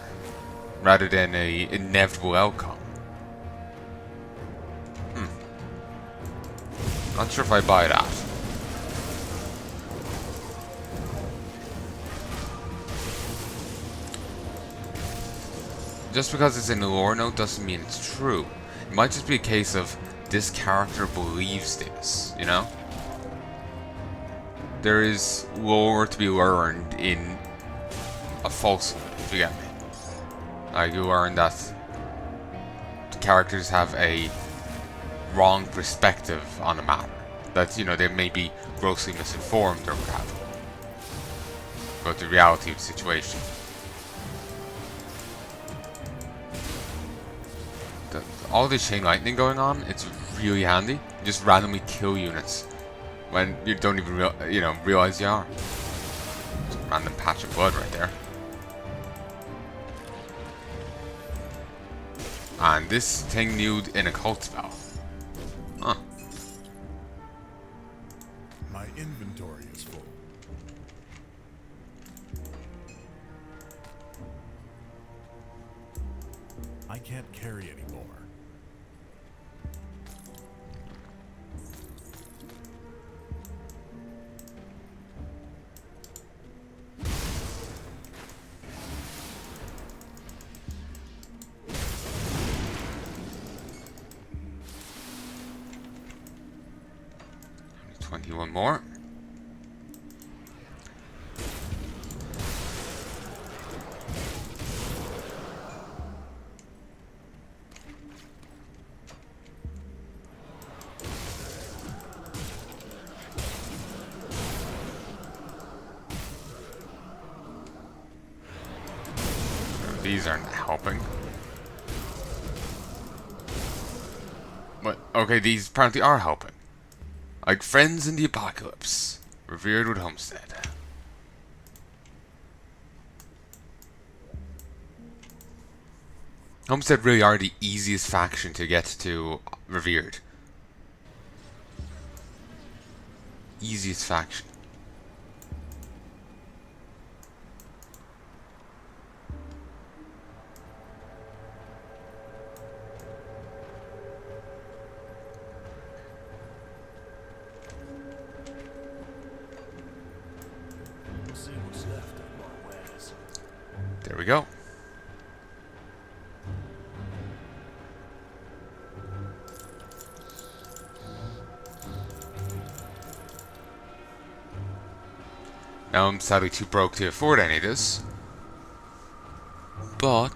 rather than a inevitable outcome. Not sure if I buy that. Just because it's in the lore note doesn't mean it's true. It might just be a case of this character believes this, you know? There is lore to be learned in a falsehood, if you get me. Like, you learn that the characters have a wrong perspective on a matter. That, you know, they may be grossly misinformed or what have you about the reality of the situation. All this chain lightning going on, it's really handy. You just randomly kill units when you don't even realize you are. Just a random patch of blood right there. And this thing knew an occult spell. Huh. My inventory is full. I can't carry anymore. One more. These aren't helping. But okay, these apparently are helping. Like friends in the apocalypse, revered with Homestead. Homestead really are the easiest faction to get to revered. Easiest faction. There we go. Now I'm sadly too broke to afford any of this. But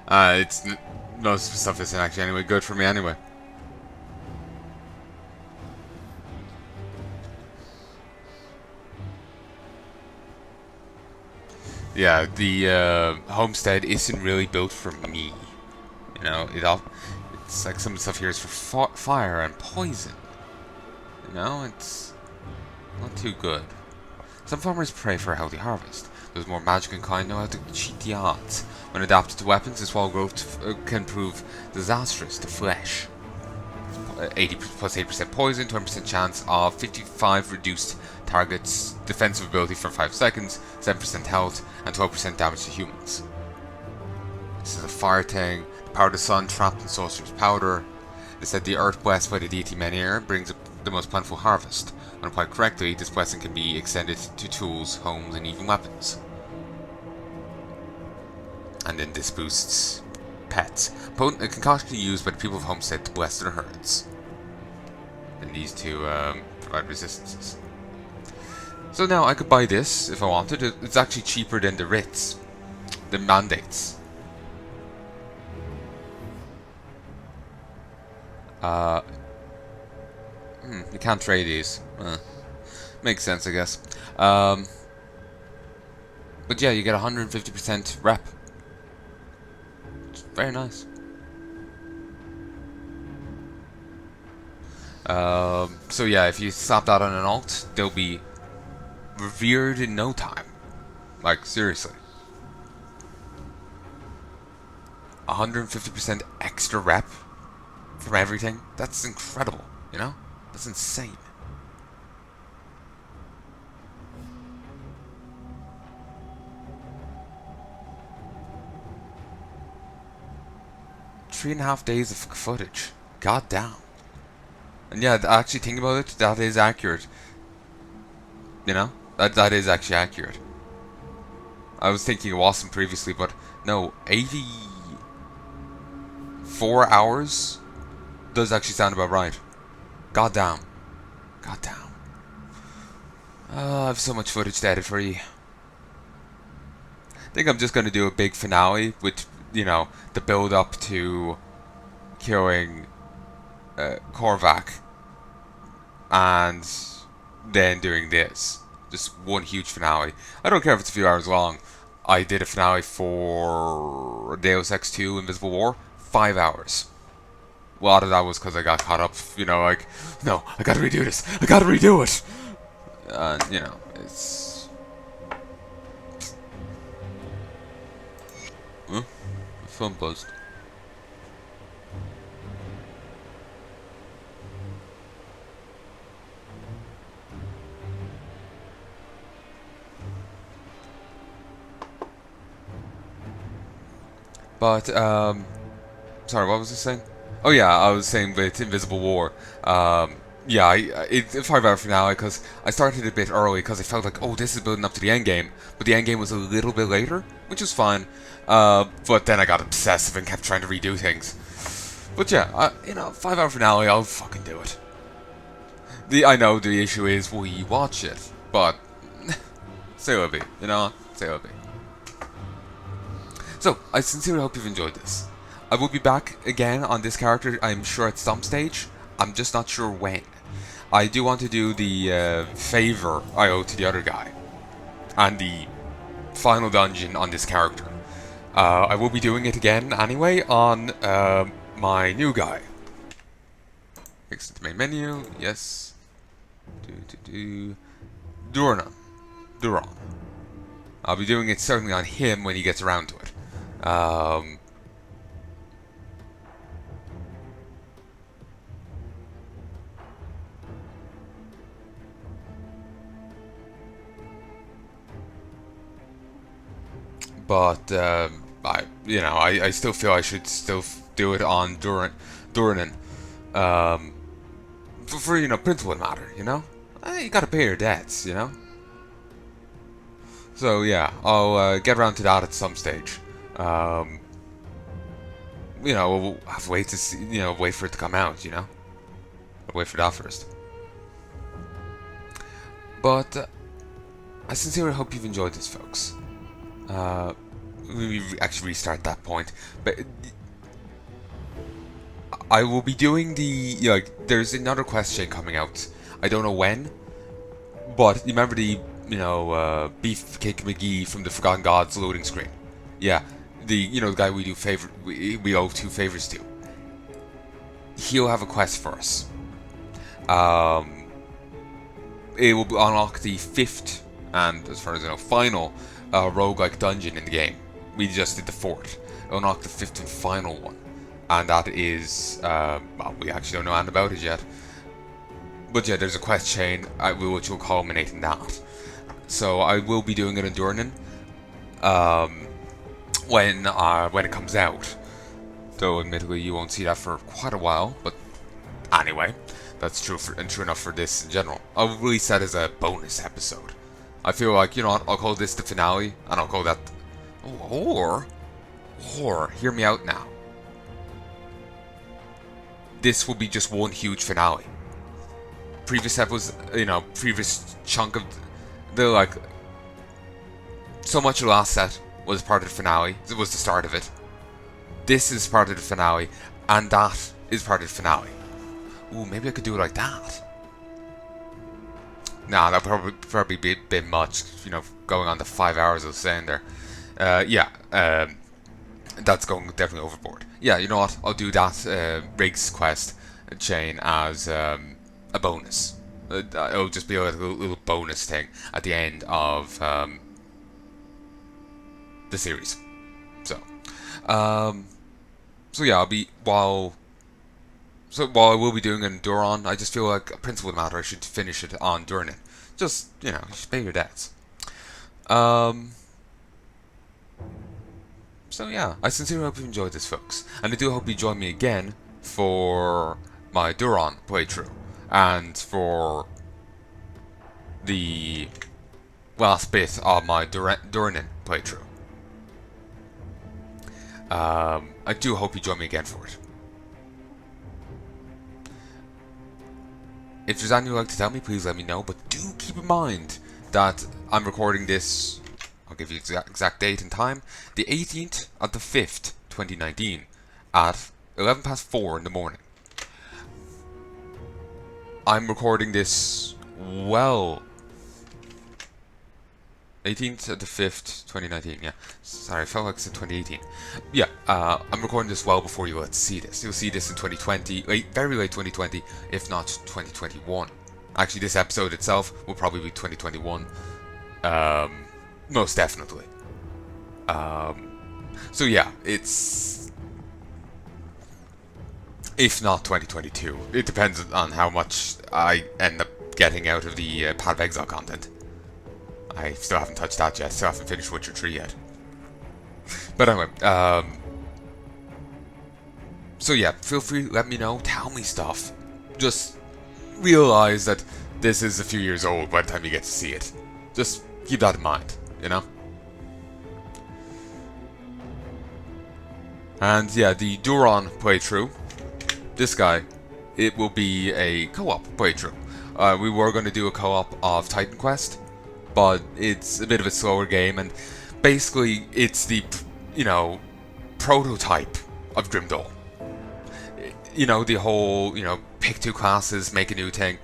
it's most of the stuff isn't actually anyway good for me anyway. Yeah, the homestead isn't really built for me. You know, it's like some of the stuff here is for fire and poison. You know, it's not too good. Some farmers pray for a healthy harvest. Those more magic and kind know how to cheat the odds. When adapted to weapons, this wall growth can prove disastrous to flesh. 80 plus 8% poison, 20% chance of 55 reduced targets defensive ability for 5 seconds, 7% health, and 12% damage to humans. This is a fire thing. The power of the sun trapped in sorcerer's powder. It said the earth blessed by the deity Menhir brings the most plentiful harvest. When applied correctly, this blessing can be extended to tools, homes, and even weapons. And then this boosts pets. Potent, a concoction used by the people of Homestead to bless their herds. And these two provide resistances. So now I could buy this if I wanted. It's actually cheaper than the writs, the mandates. You can't trade these. Makes sense, I guess. But yeah, you get 150% rep. It's very nice. So yeah, if you slap that on an alt, they'll be revered in no time. Like, seriously. 150% extra rep from everything. That's incredible, you know? That's insane. 3.5 days of footage. God damn. And yeah, actually thinking about it, that is accurate. You know? That is actually accurate. I was thinking it wasn't previously, but no, 84 hours does actually sound about right. God damn. God damn. I have so much footage to edit for you. I think I'm just going to do a big finale with, you know, the build up to killing Korvac, and then doing this. Just one huge finale. I don't care if it's a few hours long. I did a finale for Deus Ex 2 Invisible War, 5 hours. A lot of that was because I got caught up, you know, like, no, I gotta redo this, I gotta redo it! And, you know, it's... Huh? The phone buzzed. But, sorry, what was I saying? Oh yeah, I was saying with Invisible War, yeah, it's a 5-hour finale because I started a bit early because I felt like, oh, this is building up to the end game, but the end game was a little bit later, which was fine. But then I got obsessive and kept trying to redo things. But yeah, you know, 5-hour finale, I'll fucking do it. I know the issue is we watch it, but say what it be, you know, say what it be. So, I sincerely hope you've enjoyed this. I will be back again on this character, I'm sure at some stage. I'm just not sure when. I do want to do the favor I owe to the other guy. And the final dungeon on this character. I will be doing it again anyway on my new guy. Exit the main menu, yes. Duran. I'll be doing it certainly on him when he gets around to it. But I still feel I should still do it on Duranin, for you know, principle matter, you know. You gotta pay your debts, you know. So yeah, I'll get around to that at some stage. You know, we'll have to wait to see, you know, wait for it to come out, you know. I'll wait for that first. But I sincerely hope you've enjoyed this, folks. We actually restart that point, but I will be doing there's another quest chain coming out. I don't know when, but you remember the, you know, Beefcake McGee from the Forgotten Gods loading screen? Yeah, the guy we owe 2 favors to. He'll have a quest for us. It will unlock the 5th and, as far as I know, final roguelike dungeon in the game. We just did the 4th. It'll unlock the 5th and final one. And that is, well, we actually don't know anything about it yet. But yeah, there's a quest chain which will culminate in that. So I will be doing it in Durnan when it comes out. Though admittedly you won't see that for quite a while, but anyway, that's true enough for this in general. I'll release that as a bonus episode. I feel like, you know what, I'll call this the finale, and I'll call that... Or, hear me out now. This will be just one huge finale. Previous chunk of the, so much of the last set was part of the finale. It was the start of it. This is part of the finale, and that is part of the finale. Ooh, maybe I could do it like that. Nah, that'll probably be a bit much, you know, going on the 5 hours I was saying there. That's going definitely overboard. Yeah, you know what? I'll do that Riggs quest chain as a bonus. It'll just be a little bonus thing at the end of the series. So yeah, while I will be doing it in Duran, I just feel like a principle of the matter, I should finish it on Durnan. Just, you know, just pay your debts. So So yeah, I sincerely hope you enjoyed this, folks, and I do hope you join me again for my Duran playthrough and for the last bit of my Durnin playthrough. I do hope you join me again for it. If there's anything you'd like to tell me, please let me know, but do keep in mind that I'm recording this, I'll give you exact date and time, the 18th of the 5th, 2019, at 11 past 4 in the morning. I'm recording this, well, 18th of the 5th, 2019, yeah. Sorry, I felt like I said 2018. Yeah, I'm recording this well before you will see this. You'll see this in 2020, very late 2020, if not 2021. Actually, this episode itself will probably be 2021. Most definitely. So yeah, it's... if not 2022. It depends on how much I end up getting out of the Path of Exile content. I still haven't touched that yet, still haven't finished Witcher 3 yet. But anyway, so yeah, feel free, let me know, tell me stuff. Just realize that this is a few years old by the time you get to see it. Just keep that in mind, you know? And yeah, the Duran playthrough, this guy, it will be a co-op playthrough. We were going to do a co-op of Titan Quest, but it's a bit of a slower game, and basically it's the, you know, prototype of Grim Dawn. You know, the whole, you know, pick two classes, make a new thing,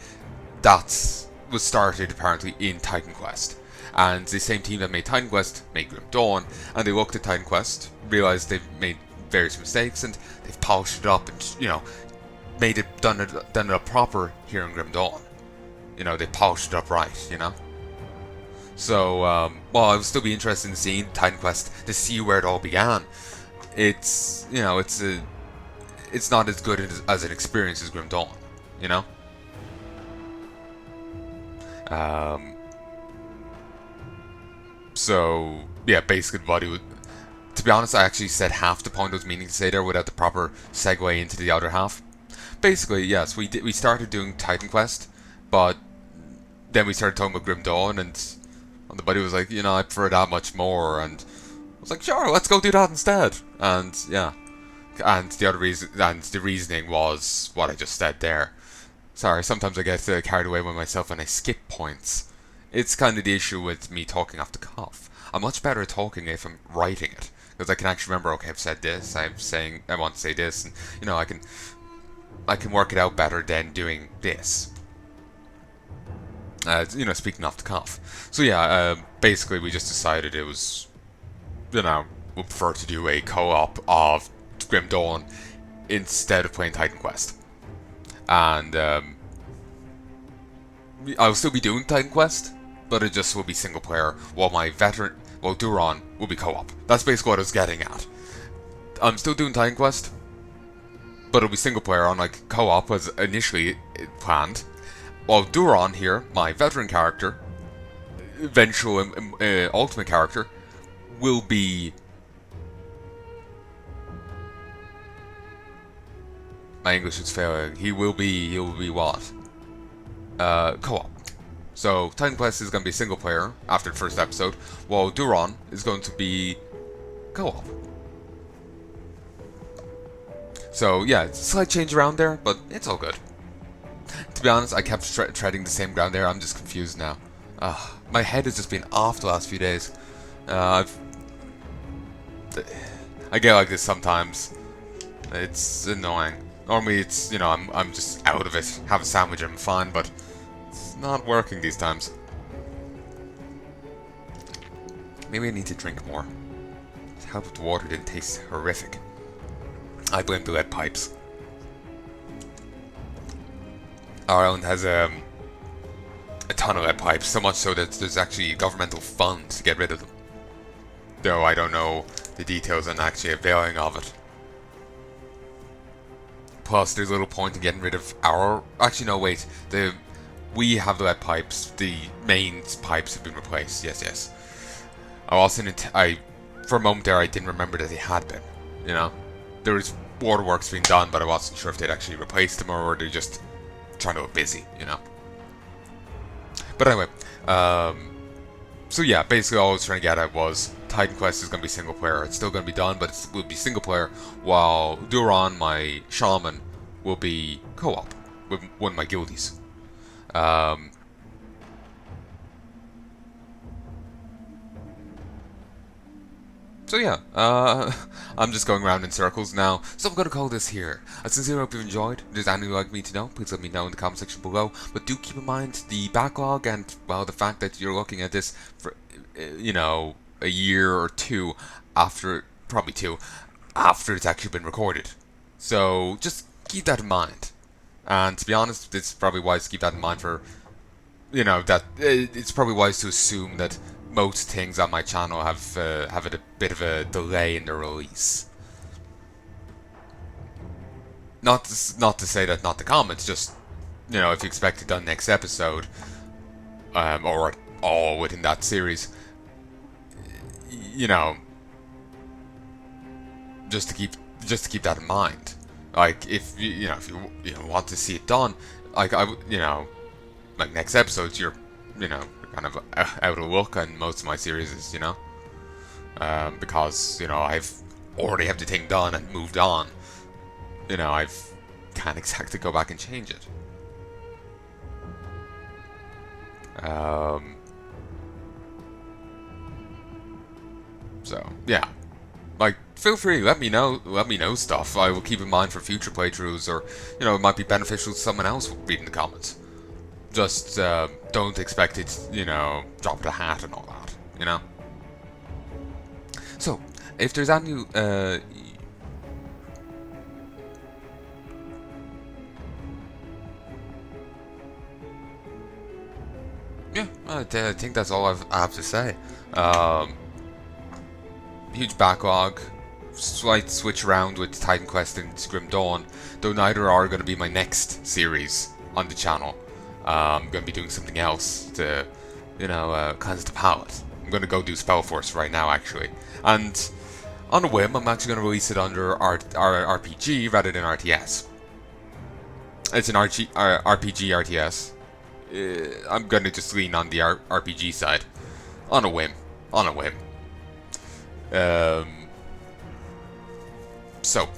that was started apparently in Titan Quest. And the same team that made Titan Quest made Grim Dawn, and they looked at Titan Quest, realized they've made various mistakes, and they've polished it up and, you know, made it, done it up proper here in Grim Dawn. You know, they polished it up right, you know? So, well, I would still be interested in seeing Titan Quest to see where it all began. It's, you know, it's not as good as an experience as Grim Dawn, you know? So, yeah, basically to be honest, I actually said half the point I was meaning to say there without the proper segue into the other half. Basically, yes, we started doing Titan Quest, but then we started talking about Grim Dawn, and the buddy was like, you know, I prefer that much more, and I was like, sure, let's go do that instead. And yeah, and the other reason, and the reasoning was what I just said there. Sorry, sometimes I get carried away with myself and I skip points. It's kind of the issue with me talking off the cuff. I'm much better at talking if I'm writing it, because I can actually remember, okay, I've said this, I want to say this, and you know, I can work it out better than doing this. You know, speaking off the cuff. So yeah, basically we just decided it was, you know, we'll prefer to do a co-op of Grim Dawn instead of playing Titan Quest. And I'll still be doing Titan Quest, but it just will be single player, while my Duran will be co-op. That's basically what I was getting at. I'm still doing Titan Quest, but it'll be single player, unlike co-op as initially planned. While Duran here, my veteran character, eventual ultimate character, will be... My English is failing. He will be what? Co-op. So, Titan Quest is going to be single player after the first episode, while Duran is going to be co-op. So, yeah, it's a slight change around there, but it's all good. To be honest, I kept treading the same ground there. I'm just confused now. My head has just been off the last few days. I get like this sometimes. It's annoying. Normally it's, you know, I'm just out of it. Have a sandwich and I'm fine, but it's not working these times. Maybe I need to drink more. To help with the water didn't taste horrific. I blame the lead pipes. Our island has a ton of lead pipes, so much so that there's actually governmental funds to get rid of them. Though I don't know the details on actually availing of it. Plus, there's little point in getting rid of our... Actually, no, wait. We have the lead pipes. The main pipes have been replaced. Yes, yes. I for a moment there, I didn't remember that they had been. You know, there was waterworks being done, but I wasn't sure if they'd actually replaced them or were they just trying to look busy. You know. But anyway, so yeah, basically all I was trying to get at was Titan Quest is going to be single player. It's still going to be done, but it will be single player, while Duran, my shaman, will be co-op with one of my guildies. So yeah, I'm just going around in circles now, so I'm going to call this here. I sincerely hope you've enjoyed. If there's anything you'd like me to know, please let me know in the comment section below. But do keep in mind the backlog and, well, the fact that you're looking at this for, you know, a year or two after, probably two, after it's actually been recorded. So just keep that in mind. And to be honest, it's probably wise to keep that in mind for, you know, that it's probably wise to assume that most things on my channel have a bit of a delay in their release. Not to say that not to comment, just, you know, if you expect it done next episode, or at all within that series, you know, just to keep that in mind. Like, if you want to see it done, like like next episodes, you're, you know, kind of out of luck on most of my series, you know, because, you know, I've already have the thing done and moved on. You know, I can't exactly go back and change it. So yeah, like, feel free, let me know stuff. I will keep in mind for future playthroughs, or, you know, it might be beneficial to someone else reading the comments. Just don't expect it, you know, drop the hat and all that, you know. So, if there's any yeah, I think that's all I have to say. Huge backlog, slight switch around with Titan Quest and Grim Dawn, though neither are going to be my next series on the channel. I'm going to be doing something else to, you know, cleanse the palate. I'm going to go do Spellforce right now, actually. And on a whim, I'm actually going to release it under RPG rather than RTS. It's an RPG RTS. I'm going to just lean on the RPG side. On a whim. On a whim. So,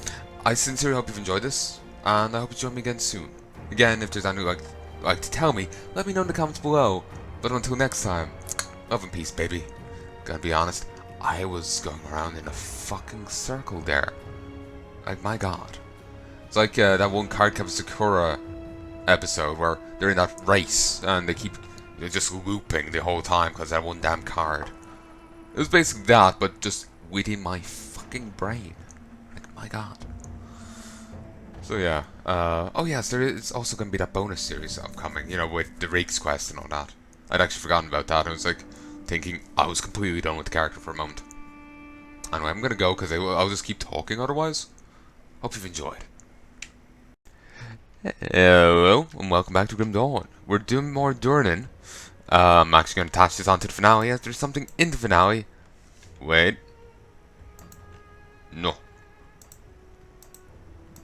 I sincerely hope you've enjoyed this, and I hope you join me again soon. Again, if there's anything like to tell me, let me know in the comments below. But until next time, love and peace, baby. Gonna be honest, I was going around in a fucking circle there. Like, my god. It's like that one Cardcaptor Sakura episode where they're in that race and they're just looping the whole time because that one damn card. It was basically that, but just within my fucking brain. Like, my god. So yeah, oh yes, there is also going to be that bonus series upcoming, you know, with the Rakes quest and all that. I'd actually forgotten about that. I was like, thinking I was completely done with the character for a moment. Anyway, I'm going to go because I'll just keep talking otherwise. Hope you've enjoyed. Hello, and welcome back to Grim Dawn. We're doing more Durnan. I'm actually going to attach this onto the finale, as there's something in the finale. Wait. No.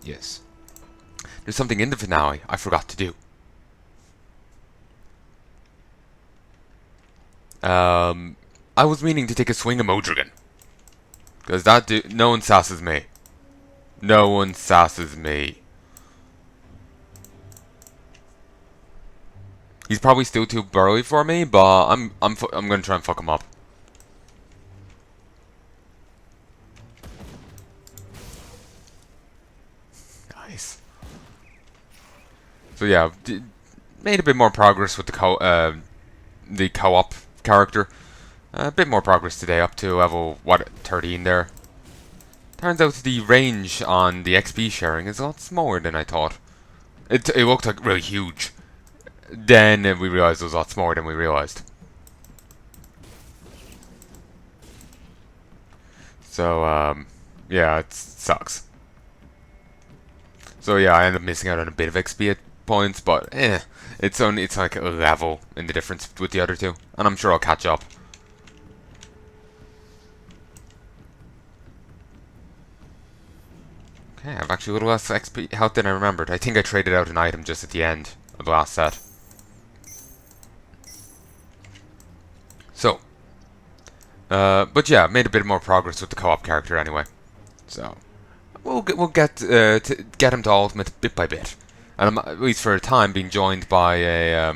Yes. There's something in the finale I forgot to do. I was meaning to take a swing at Modrigan. Because no one sasses me. No one sasses me. He's probably still too burly for me, but I'm gonna try and fuck him up. Nice. So yeah, made a bit more progress with the co-op character. A bit more progress today, up to level 13 there. Turns out the range on the XP sharing is a lot smaller than I thought. It looked like really huge. Then we realized it was a lot smaller than we realized. So yeah, it sucks. So yeah, I ended up missing out on a bit of XP points, but it's like a level in the difference with the other two, and I'm sure I'll catch up. Okay, I have actually a little less XP health than I remembered. I think I traded out an item just at the end of the last set. So, but yeah, made a bit more progress with the co-op character anyway. So, we'll get to get him to ultimate bit by bit, and I'm, at least for a time, being joined by a.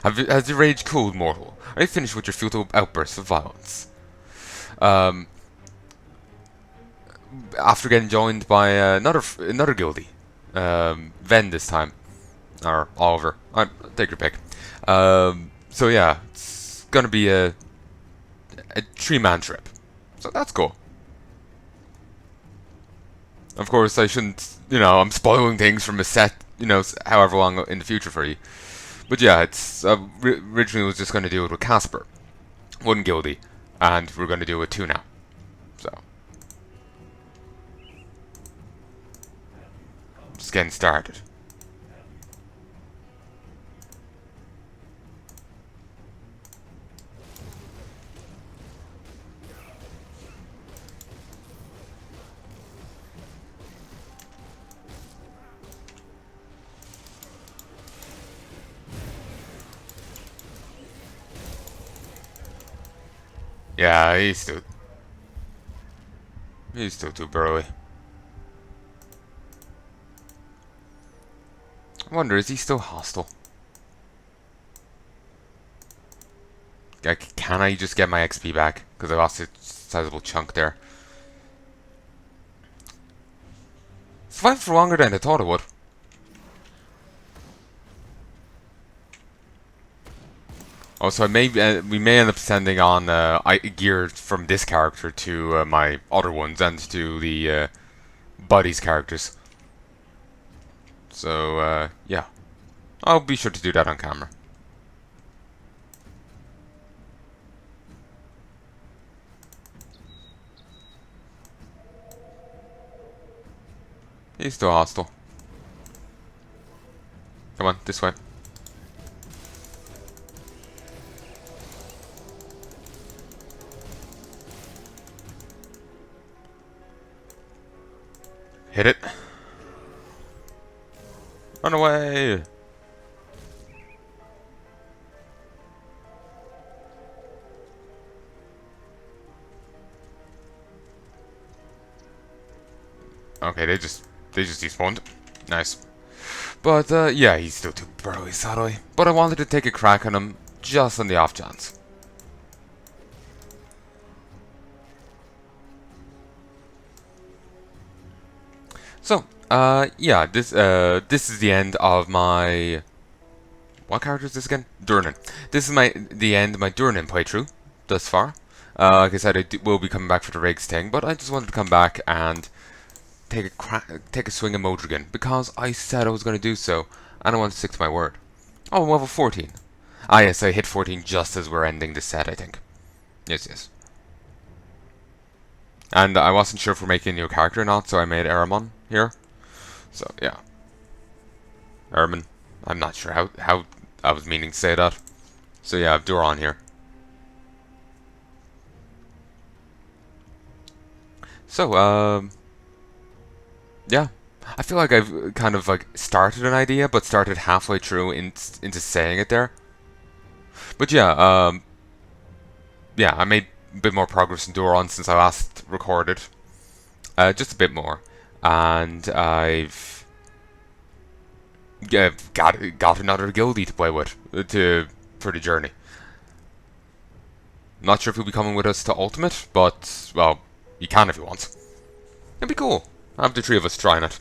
Has your rage cooled, mortal? Are you finished with your futile outbursts of violence? After getting joined by another guildie, Ven this time, or Oliver. Take your pick. So yeah, it's gonna be a 3-man trip. So that's cool. Of course, I shouldn't, I'm spoiling things from a set, however long in the future for you. But yeah, it's originally was just going to do it with Casper, one guildie, and we're going to do it with 2 now. So, just getting started. Yeah, he's still too burly. I wonder, is he still hostile? Can I just get my XP back? Because I lost a sizable chunk there. Survived for longer than I thought it would. Also, we may end up sending on gear from this character to my other ones and to the buddies characters. So, yeah. I'll be sure to do that on camera. He's still hostile. Come on, this way. Hit it. Run away! Okay, they just despawned. Nice. But yeah, he's still too burly, sadly. But I wanted to take a crack on him just on the off chance. So, yeah, this is the end of my... What character is this again? Durnan. This is the end of my Durnan playthrough, thus far. Like I said, will be coming back for the Rigs thing, but I just wanted to come back and take a swing at Modrigan, because I said I was going to do so, and I want to stick to my word. Oh, I'm level 14. Ah yes, I hit 14 just as we're ending the set, I think. Yes. And I wasn't sure if we're making a new character or not, so I made Aramon here. So, yeah. Ermin. I'm not sure how I was meaning to say that. So yeah, I have Duran here. So, yeah. I feel like I've kind of like started an idea, but started halfway through into saying it there. But yeah, yeah, I made a bit more progress in Duran since I last recorded. Just a bit more. And I've got another guildie to play with for the journey. Not sure if he'll be coming with us to Ultimate, but well, he can if he wants. It'd be cool. Have the 3 of us trying it.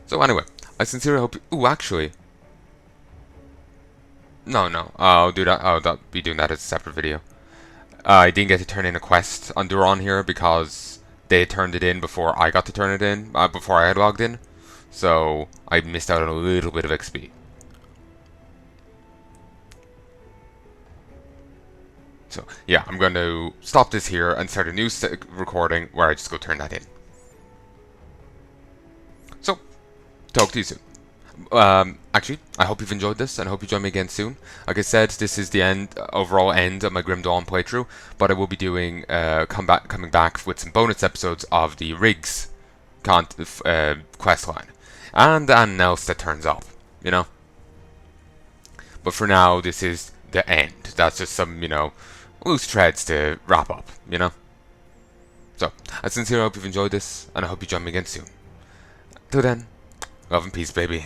So anyway, I sincerely hope. Ooh, actually, no, I'll do that. I'll be doing that as a separate video. I didn't get to turn in a quest on Duran here because they turned it in before I got to turn it in, before I had logged in. So I missed out on a little bit of XP. So yeah, I'm going to stop this here and start a new recording where I just go turn that in. So, talk to you soon. Actually, I hope you've enjoyed this, and I hope you join me again soon. Like I said, this is the overall end of my Grim Dawn playthrough, but I will be doing coming back with some bonus episodes of the Rigs quest line, and anything else that turns up, you know. But for now, this is the end. That's just some, loose threads to wrap up, you know. So, I sincerely hope you've enjoyed this, and I hope you join me again soon. Till then, love and peace, baby.